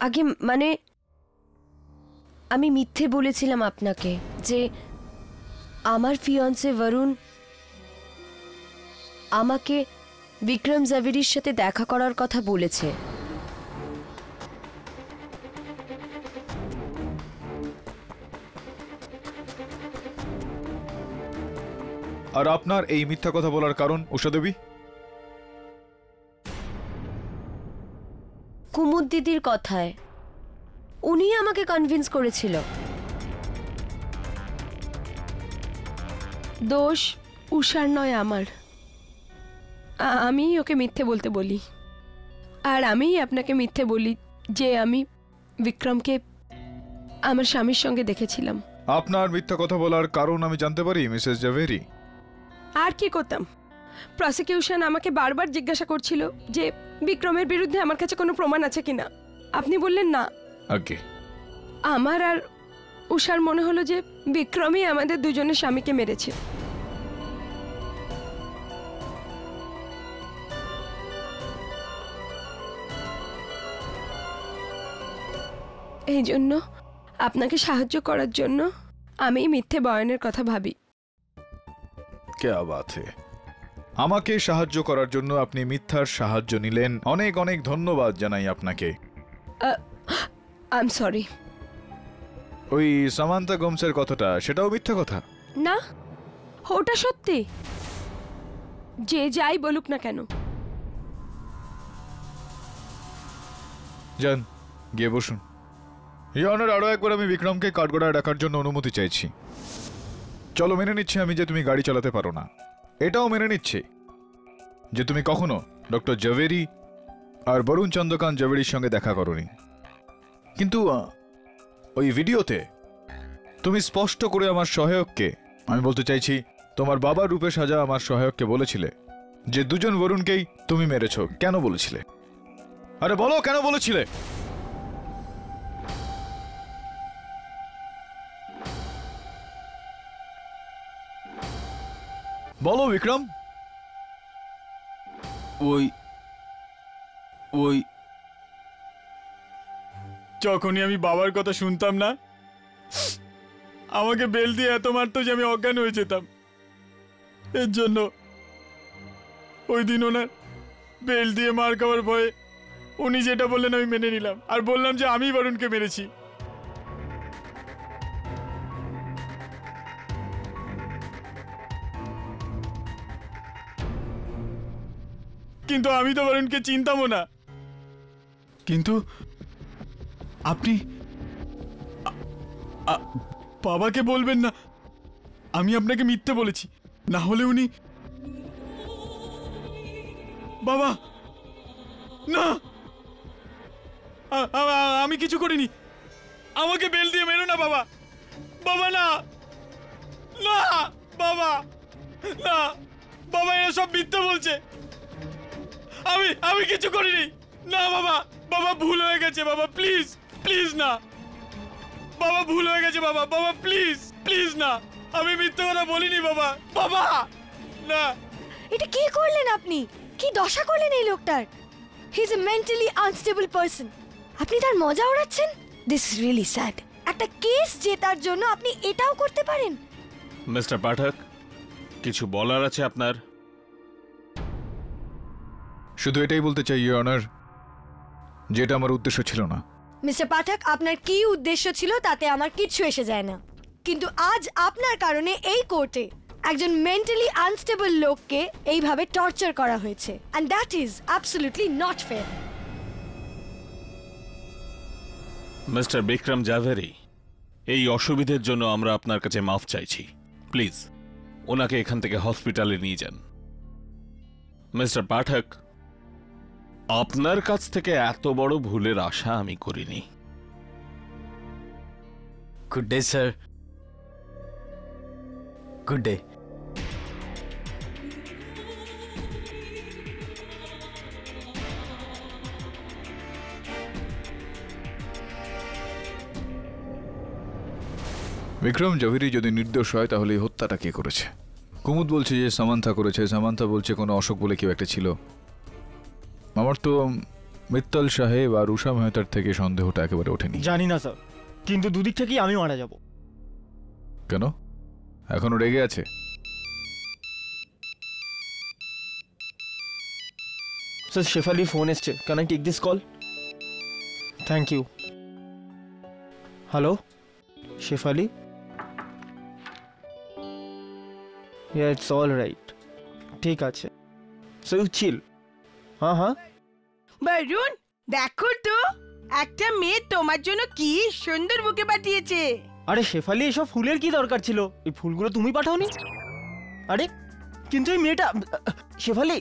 আগে মানে আমি মিথ্যে বলেছিলাম আপনাকে যে আমার ফিয়ন্সে বরুণ আমাকে বিক্রম জাভেরির সাথে দেখা করার কথা বলেছে। আর আপনার এই মিথ্যা কথা বলার কারণ উষা দেবী? কুমুদ দিদির কথায় উনি আমাকে কনভিন্স করেছিল। দোষ উষার নয় আমার। আমি ওকে মিথ্যে বলতে বলি, আর আমিই আপনাকে মিথ্যে বলি যে আমি বিক্রমকে আমার স্বামীর সঙ্গে দেখেছিলাম। আপনার মিথ্যা কথা বলার কারণ আমি জানতে পারি মিসেস জাভেরি? আর কি করতাম? প্রসিকিউশন আমাকে বারবার জিজ্ঞাসা করছিল যে বিক্রমের বিরুদ্ধে আমার কাছে কোনো প্রমাণ আছে কিনা। আপনি বললেন না। ওকে। আমার আর উষার মনে হলো যে বিক্রমই আমাদের দুজনের স্বামীকে মেরেছে। এই জন্য আপনাকে সাহায্য করার জন্য আমি মিথ্যে বয়ানের কথা ভাবি। ক্যা বাত হে! আমাকে সাহায্য করার জন্য আপনি মিথ্যার সাহায্য নিলেন। অনেক অনেক ধন্যবাদ জানাই আপনাকে। I am sorry. ওই সামান্তা গোমসের কথাটা, সেটাও মিথ্যা কথা? না, ওটা সত্যি। যে যাই বলুক না কেন। যান, গিয়ে বসুন। ইয়নের আরো একবার আমি বিক্রমকে কাঠগড়ায় ডাকার জন্য অনুমতি চাইছি। চলো, মেনে নিচ্ছি আমি যে তুমি গাড়ি চালাতে পারো না। এটাও মেনে নিচ্ছি যে তুমি কখনো ডক্টর জাভেরি আর বরুণ চন্দ্রকান্ত জাভেরির সঙ্গে দেখা করোনি। কিন্তু ওই ভিডিওতে তুমি স্পষ্ট করে আমার সহায়ককে, আমি বলতে চাইছি তোমার বাবার রূপে সাজা আমার সহায়ককে বলেছিলে যে দুজন বরুণকেই তুমি মেরেছো। কেন বলেছিলে? আরে বলো, কেন বলেছিলে? বলো বিক্রম। ওই যখনই আমি বাবার কথা শুনতাম না, আমাকে বেল দিয়ে এত মারতো যে আমি অজ্ঞান হয়ে যেতাম। এর জন্য ওই দিন ওনার বেল দিয়ে মার খাওয়ার ভয়ে উনি যেটা বললেন আমি মেনে নিলাম, আর বললাম যে আমি বরুণকে মেরেছি। কিন্তু আমি তো বরুণকে চিনতামও না। কিন্তু আপনি বাবাকে বলবেন না আমি আপনাকে মিথ্যে বলেছি, না হলে উনি। বাবা না, আমি কিছু করিনি। আমাকে বেল দিয়ে মেরো না বাবা। বাবা না, না বাবা, না বাবা, এসব মিথ্যে বলছে। আমি কিছু করিনি। না বাবা, বাবা ভুল হয়ে গেছে বাবা, প্লিজ প্লিজ না বাবা, ভুল হয়ে গেছে বাবা, বাবা প্লিজ প্লিজ না, আমি মিথ্যে কথা বলিনি বাবা। বাবা না। এটা কি করলেন আপনি? কি দশা করলেন এই লোকটার? He is a mentally unstable person. আপনি তার মজা ওড়াচ্ছেন? This is really sad. একটা কেস জেতার জন্য আপনি এটাও করতে পারেন? মিস্টার পাঠক, কিছু বলার আছে আপনার? শুধু এটাই বলতে চাই ইওর অনার, যেটা আমার উদ্দেশ্য ছিল না। মিস্টার পাঠক, আপনার কি উদ্দেশ্য ছিল তাতে আমার কিচ্ছু এসে যায় না, কিন্তু আজ আপনার কারণে এই কোর্টে একজন মেন্টালি আনস্টেবল লোককে এইভাবে টর্চার করা হয়েছে, and that is absolutely not fair. Mister Vikram Javeri, এই অসুবিধের জন্য আমরা আপনার কাছে মাফ চাইছি। প্লিজ ওনাকে এখান থেকে হসপিটালে নিয়ে যান। মিস্টার পাঠক, আপনার কাছ থেকে এত বড় ভুলের আশা আমি করিনি। Good day sir. Good day. Vikram Javeri যদি নির্দোষ হয় তাহলে এই হত্যাটা কে করেছে? কুমুদ বলছে যে সামান্থা করেছে, সামান্থা বলছে কোনো অশোক বলে কেউ একটা ছিল। আমার তো মিত্তল সাহেব আর উষা মেহতার থেকে সন্দেহটা একেবারে ওঠেনি। জানি না স্যার, কিন্তু দুদিক থেকেই আমি মারা যাব। কেন? এখনো রেগে আছে? স্যার শেফালি ফোন এসছে, can I take this call? Thank you. Hello Shefali? Yeah, it's all right. ঠিক আছে। So you chill. হ্যাঁ। বরুণ, দেখো তো একটা মেয়ে তোমার জন্য কি সুন্দর বুকে পাঠিয়েছে। আরে শেফালি, এসব ফুলের কি দরকার ছিল? এই ফুলগুলো তুমি পাঠাওনি? আরে কিন্তু এই মেয়েটা শেফালি,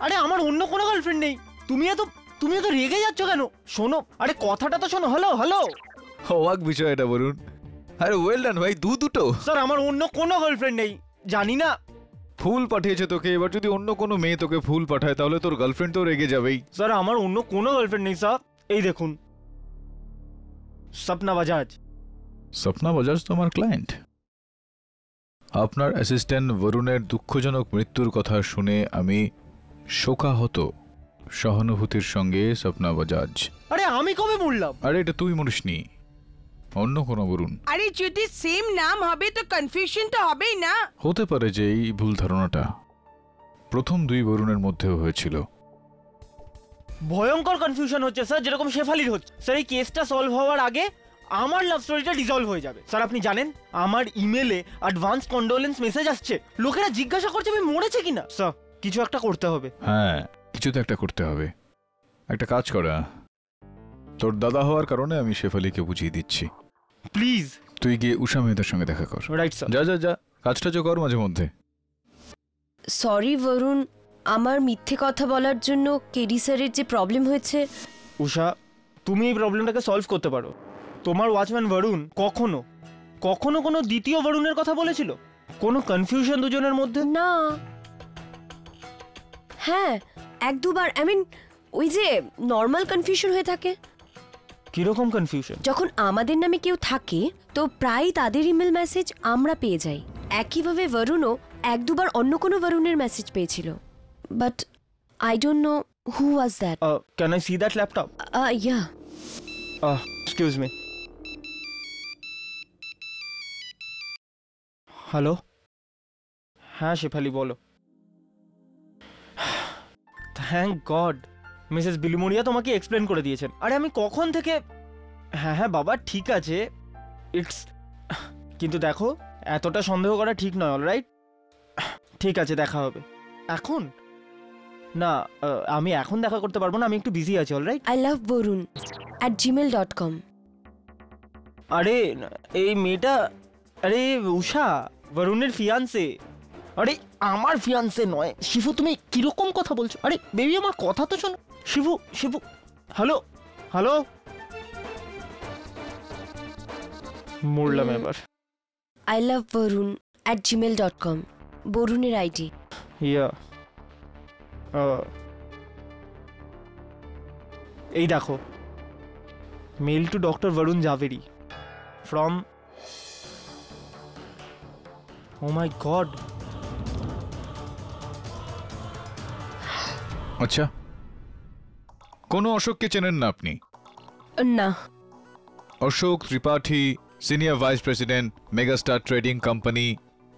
আরে আমার অন্য কোনো গার্লফ্রেন্ড নেই। তুমি এত রেগে যাচ্ছ কেন? শোনো, আরে কথাটা তো শোনো। হ্যালো। অবাক বিষয় এটা বলুন। আরে ওয়েল ডান ভাই, দুটো। স্যার আমার অন্য কোনো গার্লফ্রেন্ড নেই, জানি না। ফুল পাঠিয়েছে তোকে, এবার যদি অন্য কোনো মেয়ে তোকে ফুল পাঠায় তাহলে তোর গার্লফ্রেন্ড তো রেগে যাবেই। স্যার আমার অন্য কোনো গার্লফ্রেন্ড নেই স্যার। এই দেখুন, স্বপ্না বাজাজ। স্বপ্না বাজাজ তো আমার ক্লায়েন্ট। আপনার অ্যাসিস্ট্যান্ট বরুণের দুঃখজনক মৃত্যুর কথা শুনে আমি শোকাহত। সহানুভূতির সঙ্গে স্বপ্না বাজাজ। আরে আমি কবে মরলাম? আরে এটা তুই মরিসনি, অন্য কোনো বরুণ। আরে যদি সেম নাম হবে তো কনফিউশন তো হবেই না। হতে পারে যে এই ভুল ধারণাটা প্রথম দুই বরুণের মধ্যেও হয়েছিল। ভয়ঙ্কর কনফিউশন হচ্ছে স্যার, যেরকম শেফালির হচ্ছে। স্যার এই কেসটা সলভ হওয়ার আগে আমার লাভ স্টোরিটা ডিসলভ হয়ে যাবে। স্যার আপনি জানেন আমার ইমেলে অ্যাডভান্স কন্ডোলেন্স মেসেজ আসছে, লোকেরা জিজ্ঞাসা করছে আমি মরেছে কিনা। স্যার কিছু একটা করতে হবে। হ্যাঁ, কিছু তো একটা করতে হবে। একটা কাজ করা, তোর দাদা হওয়ার কারণে আমি শেফালিকে বুঝিয়ে দিচ্ছি। প্লিজ তুই গিয়ে উষা মেহতার সঙ্গে দেখা কর। Right sir. যা কাজটা কর মাঝে মধ্যে। সরি বরুণ, আমার মিথ্যে কথা বলার জন্য কেডি স্যারের যে প্রবলেম হয়েছে। উষা, তুমি এই প্রবলেমটাকে সলভ করতে পারো। তোমার ওয়াচম্যান বরুণ কখনো কোনো দ্বিতীয় বরুণের কথা বলেছিল? কোনো কনফিউশন দুজনের মধ্যে? না। হ্যাঁ, এক দুবার, ওই যে নর্মাল কনফিউশন হয়ে থাকে। কিরকম কনফিউশন? যখন আমাদের নামে কেউ থাকে তো প্রায় তাদের ইমেল মেসেজ আমরা পেয়ে যাই। একইভাবে বরুণও এক দুবার অন্য কোনো বরুণের মেসেজ পেয়েছিল, but I don't know who was that. Can I see that laptop? Yeah. Excuse me. Hello. হ্যাঁ শেফালি বলো। থ্যাংক গড মিসেস বিলুমোরিয়া তোমাকে এক্সপ্লেন করে দিয়েছেন। আরে আমি কখন থেকে। হ্যাঁ বাবা ঠিক আছে, ইটস, কিন্তু দেখো এতটা সন্দেহ করা ঠিক নয়। অলরাইট, ঠিক আছে দেখা হবে। এখন না, আমি এখন দেখা করতে পারবো না, আমি একটু বিজি আছি। অলরাইট। iloveborun@gmail.com। আরে এই মেয়েটা, আরে উষা বরুণের ফিয়ান্সে। আরে আমার ফিয়ান্সে নয় শিবু, তুমি কিরকম কথা বলছো? আরে বেবি আমার কথা তো শোনো। শিবু হ্যালো। মরলাম এবার। iloveborun@gmail.com বরুণের ID. ইয়া, এই দেখো, mail to doctor Varun Javeri from, oh my God. আচ্ছা, কোনো অশোককে চেনেন না আপনি? না। Ashok Tripathi, senior vice president, Megastar Trading Company,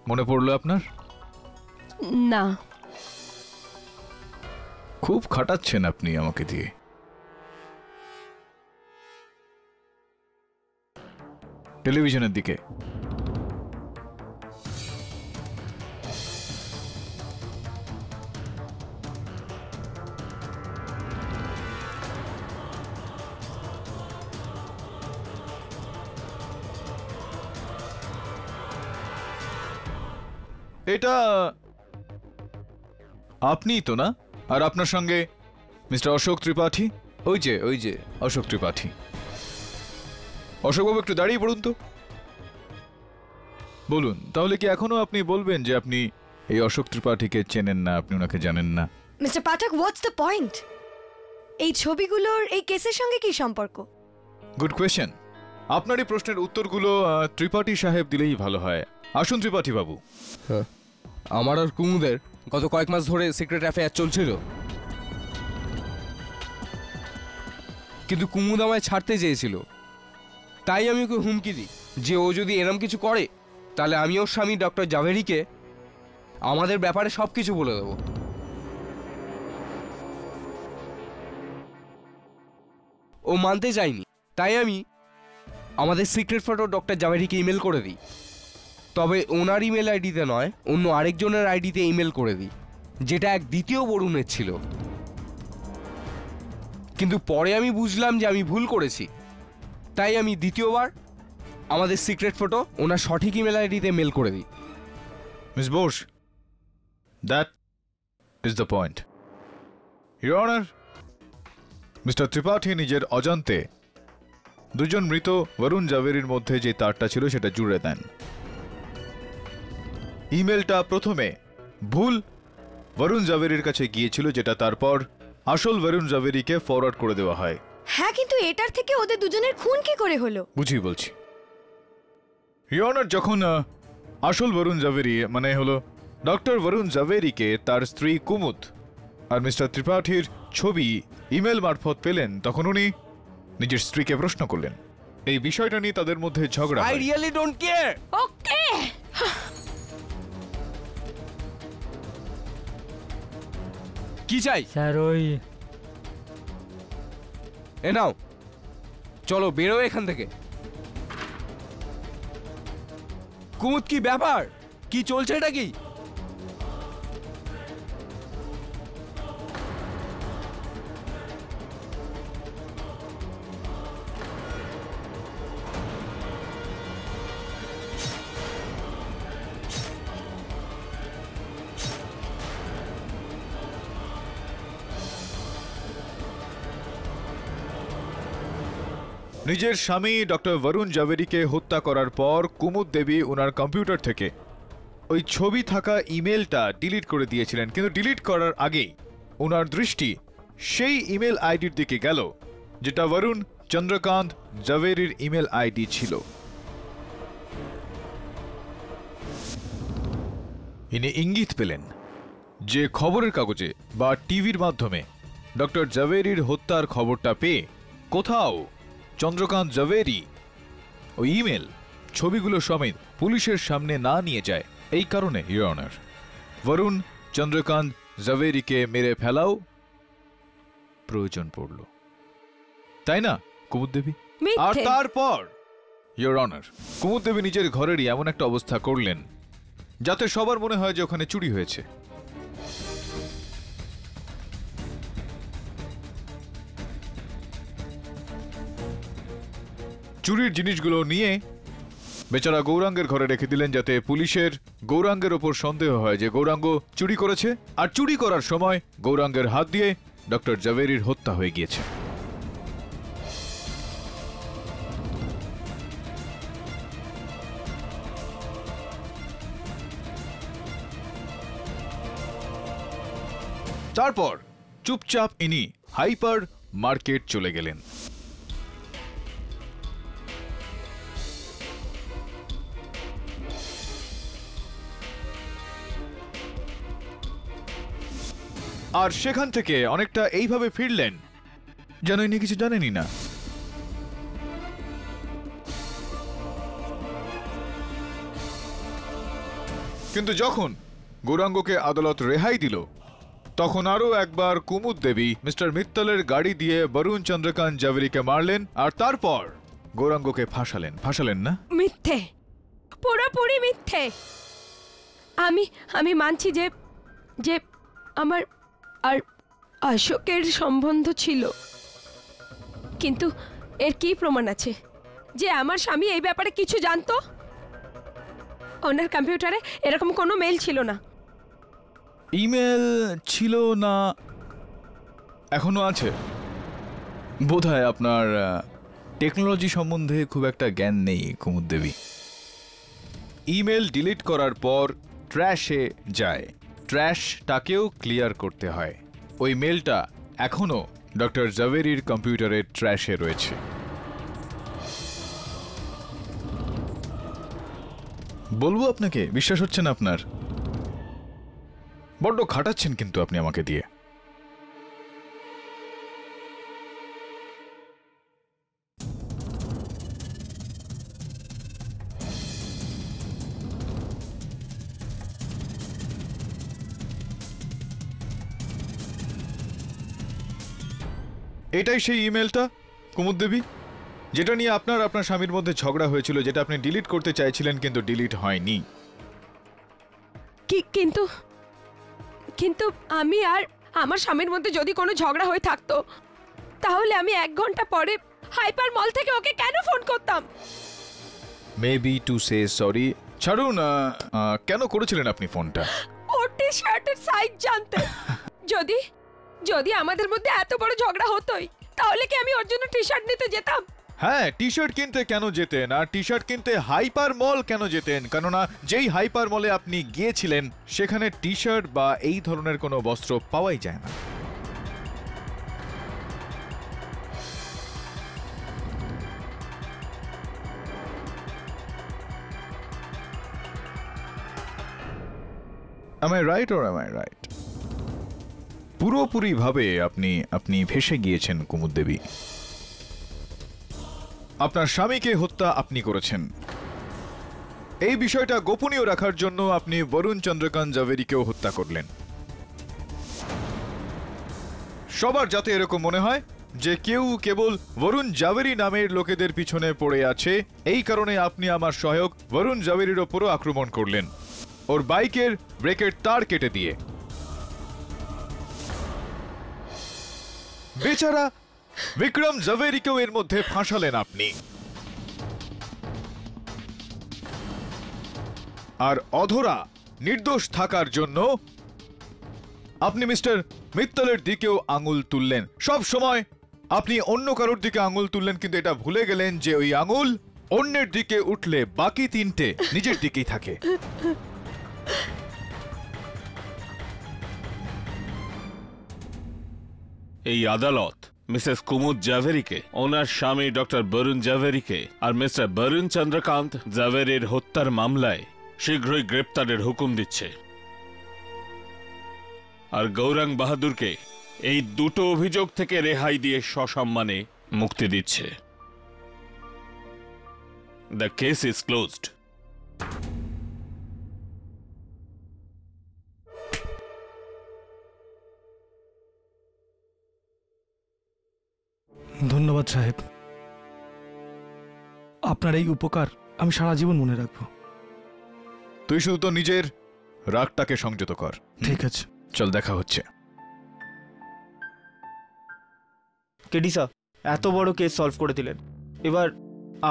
মনে পড়লো আপনার? না। খুব খাটাচ্ছেন আপনি আমাকে দিয়ে। টেলিভিশনের দিকে এটা আপনিই তো না? আর আপনার সঙ্গে মিস্টার অশোক ত্রিপাঠী? ওই যে অশোক ত্রিপাঠী। অশোকবাবু একটু দাঁড়িয়ে পড়ুন তো। বলুন, তাহলে কি এখনো আপনি বলবেন যে আপনি এই অশোক ত্রিপাঠীকে চেনেন না, আপনি ওনাকে জানেন না? Mister Pathak, what's the point? এই ছবিগুলোর এই কেসের সঙ্গে কি সম্পর্ক? Good question. আপনার এই প্রশ্নের উত্তরগুলো ত্রিপাঠী সাহেব দিলেই ভালো হয়। আসুন ত্রিপাঠী বাবু। আমার আর কুমুদের গত কয়েক মাস ধরে সিক্রেট অ্যাফেয়ার চলছিল, কিন্তু কুমুদ আমায় ছাড়তে চেয়েছিল। তাই আমি ওকে হুমকি দিই যে ও যদি এরম কিছু করে তাহলে আমি ওর স্বামী ডক্টর জাভেরিকে আমাদের ব্যাপারে সব কিছু বলে দেবো। ও মানতে চায়নি, তাই আমি আমাদের সিক্রেট ফটো ডক্টর জাভেরিকে ইমেল করে দিই। তবে ওনার ইমেল আইডিতে নয়, অন্য আরেকজনের আইডিতে ইমেল করে দিই, যেটা এক দ্বিতীয় বরুণের ছিল। কিন্তু পরে আমি বুঝলাম যে আমি ভুল করেছি, তাই আমি দ্বিতীয়বার আমাদের সিক্রেট ফটো ওনার সঠিক ইমেল আইডিতে মেল করে দিই। Miss Bose, that is the point. Your honour, mister Tripathi নিজের অজান্তে দুজন মৃত বরুণ জাভেরির মধ্যে যে তারটা ছিল সেটা জুড়ে দেন। ইমেলটা প্রথমে ভুল বরুণ জাভেরির কাছে গিয়েছিল, যেটা তারপর আসল বরুণ জাভেরিকে ফরওয়ার্ড করে দেওয়া হয়। হ্যাঁ, কিন্তু এটার থেকে ওদের দুজনের খুন কি করে হলো? বুঝিয়ে বলছি। ইওর অনার, যখন আসল বরুণ জাভেরি মানে হলো ডক্টর বরুণ জাভেরিকে তার স্ত্রী কুমুদ আর মিস্টার ত্রিপাঠীর ছবি ইমেল মারফত পেলেন, তখন উনি নিজের স্ত্রীকে প্রশ্ন করলেন। এই বিষয়টা নিয়ে তাদের মধ্যে ঝগড়া আই হয়। Really don't care. ওকে। কি চাই স্যার? ওই এ নাও, চলো বেরো এখান থেকে। কুমুদ, কি ব্যাপার? কি চলছে এটা কি? নিজের স্বামী ডক্টর বরুণ জাভেরিকে হত্যা করার পর কুমুদ দেবী ওনার কম্পিউটার থেকে ওই ছবি থাকা ইমেলটা ডিলিট করে দিয়েছিলেন, কিন্তু ডিলিট করার আগেই ওনার দৃষ্টি সেই ইমেল আইডির দিকে গেল যেটা বরুণ চন্দ্রকান্ত জাভেরির ইমেল আইডি ছিল। ইনি ইঙ্গিত পেলেন যে খবরের কাগজে বা টিভির মাধ্যমে ডক্টর জাভেরির হত্যার খবরটা পেয়ে কোথাও চন্দ্রকান্ত জাভেরি ওই ইমেল ছবিগুলো সমেত পুলিশের সামনে না নিয়ে যায়। এই কারণে ইওর অনার, বরুণ চন্দ্রকান্ত জাভেরিকে মেরে ফেলাও প্রয়োজন পড়ল, তাই না কুমুদ দেবী? আর তারপর ইওর অনার, কুমুদ দেবী নিজের ঘরেরই এমন একটা অবস্থা করলেন যাতে সবার মনে হয় যে ওখানে চুরি হয়েছে। চুরির জিনিসগুলো নিয়ে বেচারা গৌরাঙ্গের ঘরে রেখে দিলেন, যাতে পুলিশের গৌরাঙ্গের ওপর সন্দেহ হয় যে গৌরাঙ্গ চুরি করেছে, আর চুরি করার সময় গৌরাঙ্গের হাত দিয়ে ডক্টর জাভেরির হত্যা হয়ে গিয়েছে। তারপর চুপচাপ ইনি হাইপার মার্কেট চলে গেলেন। আর সেখান থেকে অনেকটা এইভাবে ফিরলেন যেন ইনি কিছু জানেনই না। কিন্তু যখন গৌরাঙ্গকে আদালত রেহাই দিল, তখন আরো একবার কুমুদ দেবী মিস্টার মিত্তলের গাড়ি দিয়ে বরুণ চন্দ্রকান্ত জাভেরিকে মারলেন, আর তারপর গৌরাঙ্গকে ফাঁসালেন না? মিথ্যে, পুরোপুরি মিথ্যে। আমি মানছি যে যে আমার আর অশোকের সম্বন্ধ ছিল, কিন্তু এর কি প্রমাণ আছে যে আমার স্বামী এই ব্যাপারে কিছু জানতো? ওনার কম্পিউটারে এরকম কোনো মেল ছিল না। ইমেল ছিল না, এখনো আছে। বোধহয় আপনার টেকনোলজি সম্বন্ধে খুব একটা জ্ঞান নেই কুমুদ দেবী। ইমেল ডিলিট করার পর ট্র্যাশে যায়, ট্র্যাশটাকেও ক্লিয়ার করতে হয়। ওই মেলটা এখনো ডক্টর জাভেরির কম্পিউটারের ট্র্যাশে রয়েছে। বলবো আপনাকে, বিশ্বাস হচ্ছে না আপনার? বড্ড খাটাচ্ছেন কিন্তু আপনি আমাকে দিয়ে। এটাই সেই ইমেলটা কুমুদ দেবী, যেটা নিয়ে আপনার স্বামীর মধ্যে ঝগড়া হয়েছিল, যেটা আপনি ডিলিট করতে চাইছিলেন কিন্তু ডিলিট হয়নি। কিন্তু কিন্তু আমি আর আমার স্বামীর মধ্যে যদি কোনো ঝগড়া হয়ে থাকতো, তাহলে আমি 1 ঘন্টা পরে হাইপার মল থেকে ওকে কেন ফোন করতাম? Maybe to say sorry. ছাড়ুন, কেন করেছিলেন আপনি ফোনটা? ওর টি-শার্টের সাইজ জানতে। যদি যদি আমাদের মধ্যে এত বড় ঝগড়া হতোই, তাহলে কি আমি ওর জন্য টি-শার্ট নিতে যেতাম? হ্যাঁ, টি-শার্ট কিনতে কেন যেতেন, আর টি-শার্ট কিনতে হাইপার মল কেন যেতেন? কেননা যেই হাইপার মলে আপনি গিয়েছিলেন সেখানে টি-শার্ট বা এই ধরনের কোনো বস্ত্র পাওয়াই যায় না। Am I right or am I right? পুরোপুরি ভাবে আপনি ভেসে গিয়েছেন কুমুদ দেবী। আপনার স্বামীকে হত্যা আপনি করেছেন। এই বিষয়টা গোপনীয় রাখার জন্য আপনি বরুণ চন্দ্রকান্ত জাভেরিকেও হত্যা করলেন। সবার যাতে এরকম মনে হয় যে কেউ কেবল বরুণ জাভেরি নামের লোকেদের পিছনে পড়ে আছে, এই কারণে আপনি আমার সহায়ক বরুণ জাভেরির ওপরও আক্রমণ করলেন, ওর বাইকের ব্রেকের তার কেটে দিয়ে। বেচারা বিক্রম জাভেরিকেও এর মধ্যে ফাঁসালেন আপনি। আর অধরা নির্দোষ থাকার জন্য আপনি মিস্টার মিত্তলের দিকেও আঙুল তুললেন। সব সময় আপনি অন্য কারোর দিকে আঙুল তুললেন, কিন্তু এটা ভুলে গেলেন যে ওই আঙুল অন্যের দিকে উঠলে বাকি 3টে নিজের দিকেই থাকে। এই আদালত মিসেস কুমুদ জাভেরিকে, ওনার স্বামী ডক্টর বরুণ জাভেরিকে আর মিস্টার বরুণ চন্দ্রকান্ত জাভেরির হত্যার মামলায় শীঘ্রই গ্রেপ্তারের হুকুম দিচ্ছে, আর গৌরাঙ্গ বাহাদুরকে এই 2টো অভিযোগ থেকে রেহাই দিয়ে সসম্মানে মুক্তি দিচ্ছে। The case is closed. ধন্যবাদ সাহেব, আপনার এই উপকার আমি সারা জীবন মনে রাখবো। তুই শুধু তো নিজের রাগটাকে সংযত কর। ঠিক আছে, চল, দেখা হচ্ছে। কেডি স্যার, এত বড় কেস সলভ করে দিলেন, এবার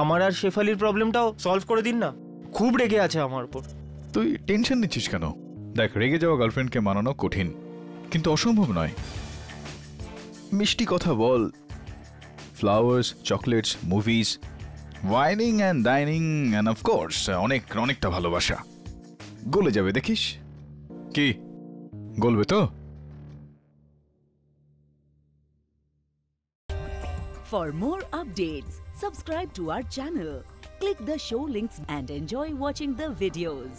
আমার আর শেফালির প্রবলেমটাও সলভ করে দিন না। খুব রেগে আছে আমার উপর। তুই টেনশন নিচ্ছিস কেন? দেখ, রেগে যাওয়া গার্লফ্রেন্ডকে মানানো কঠিন, কিন্তু অসম্ভব নয়। মিষ্টি কথা বল, flowers, chocolates, movies, wining and dining and of course অনেকটা ভালোবাসা গলে যাবে, দেখিস। কি গলবে তো? For more updates, subscribe to our channel, click the show links and enjoy watching the videos.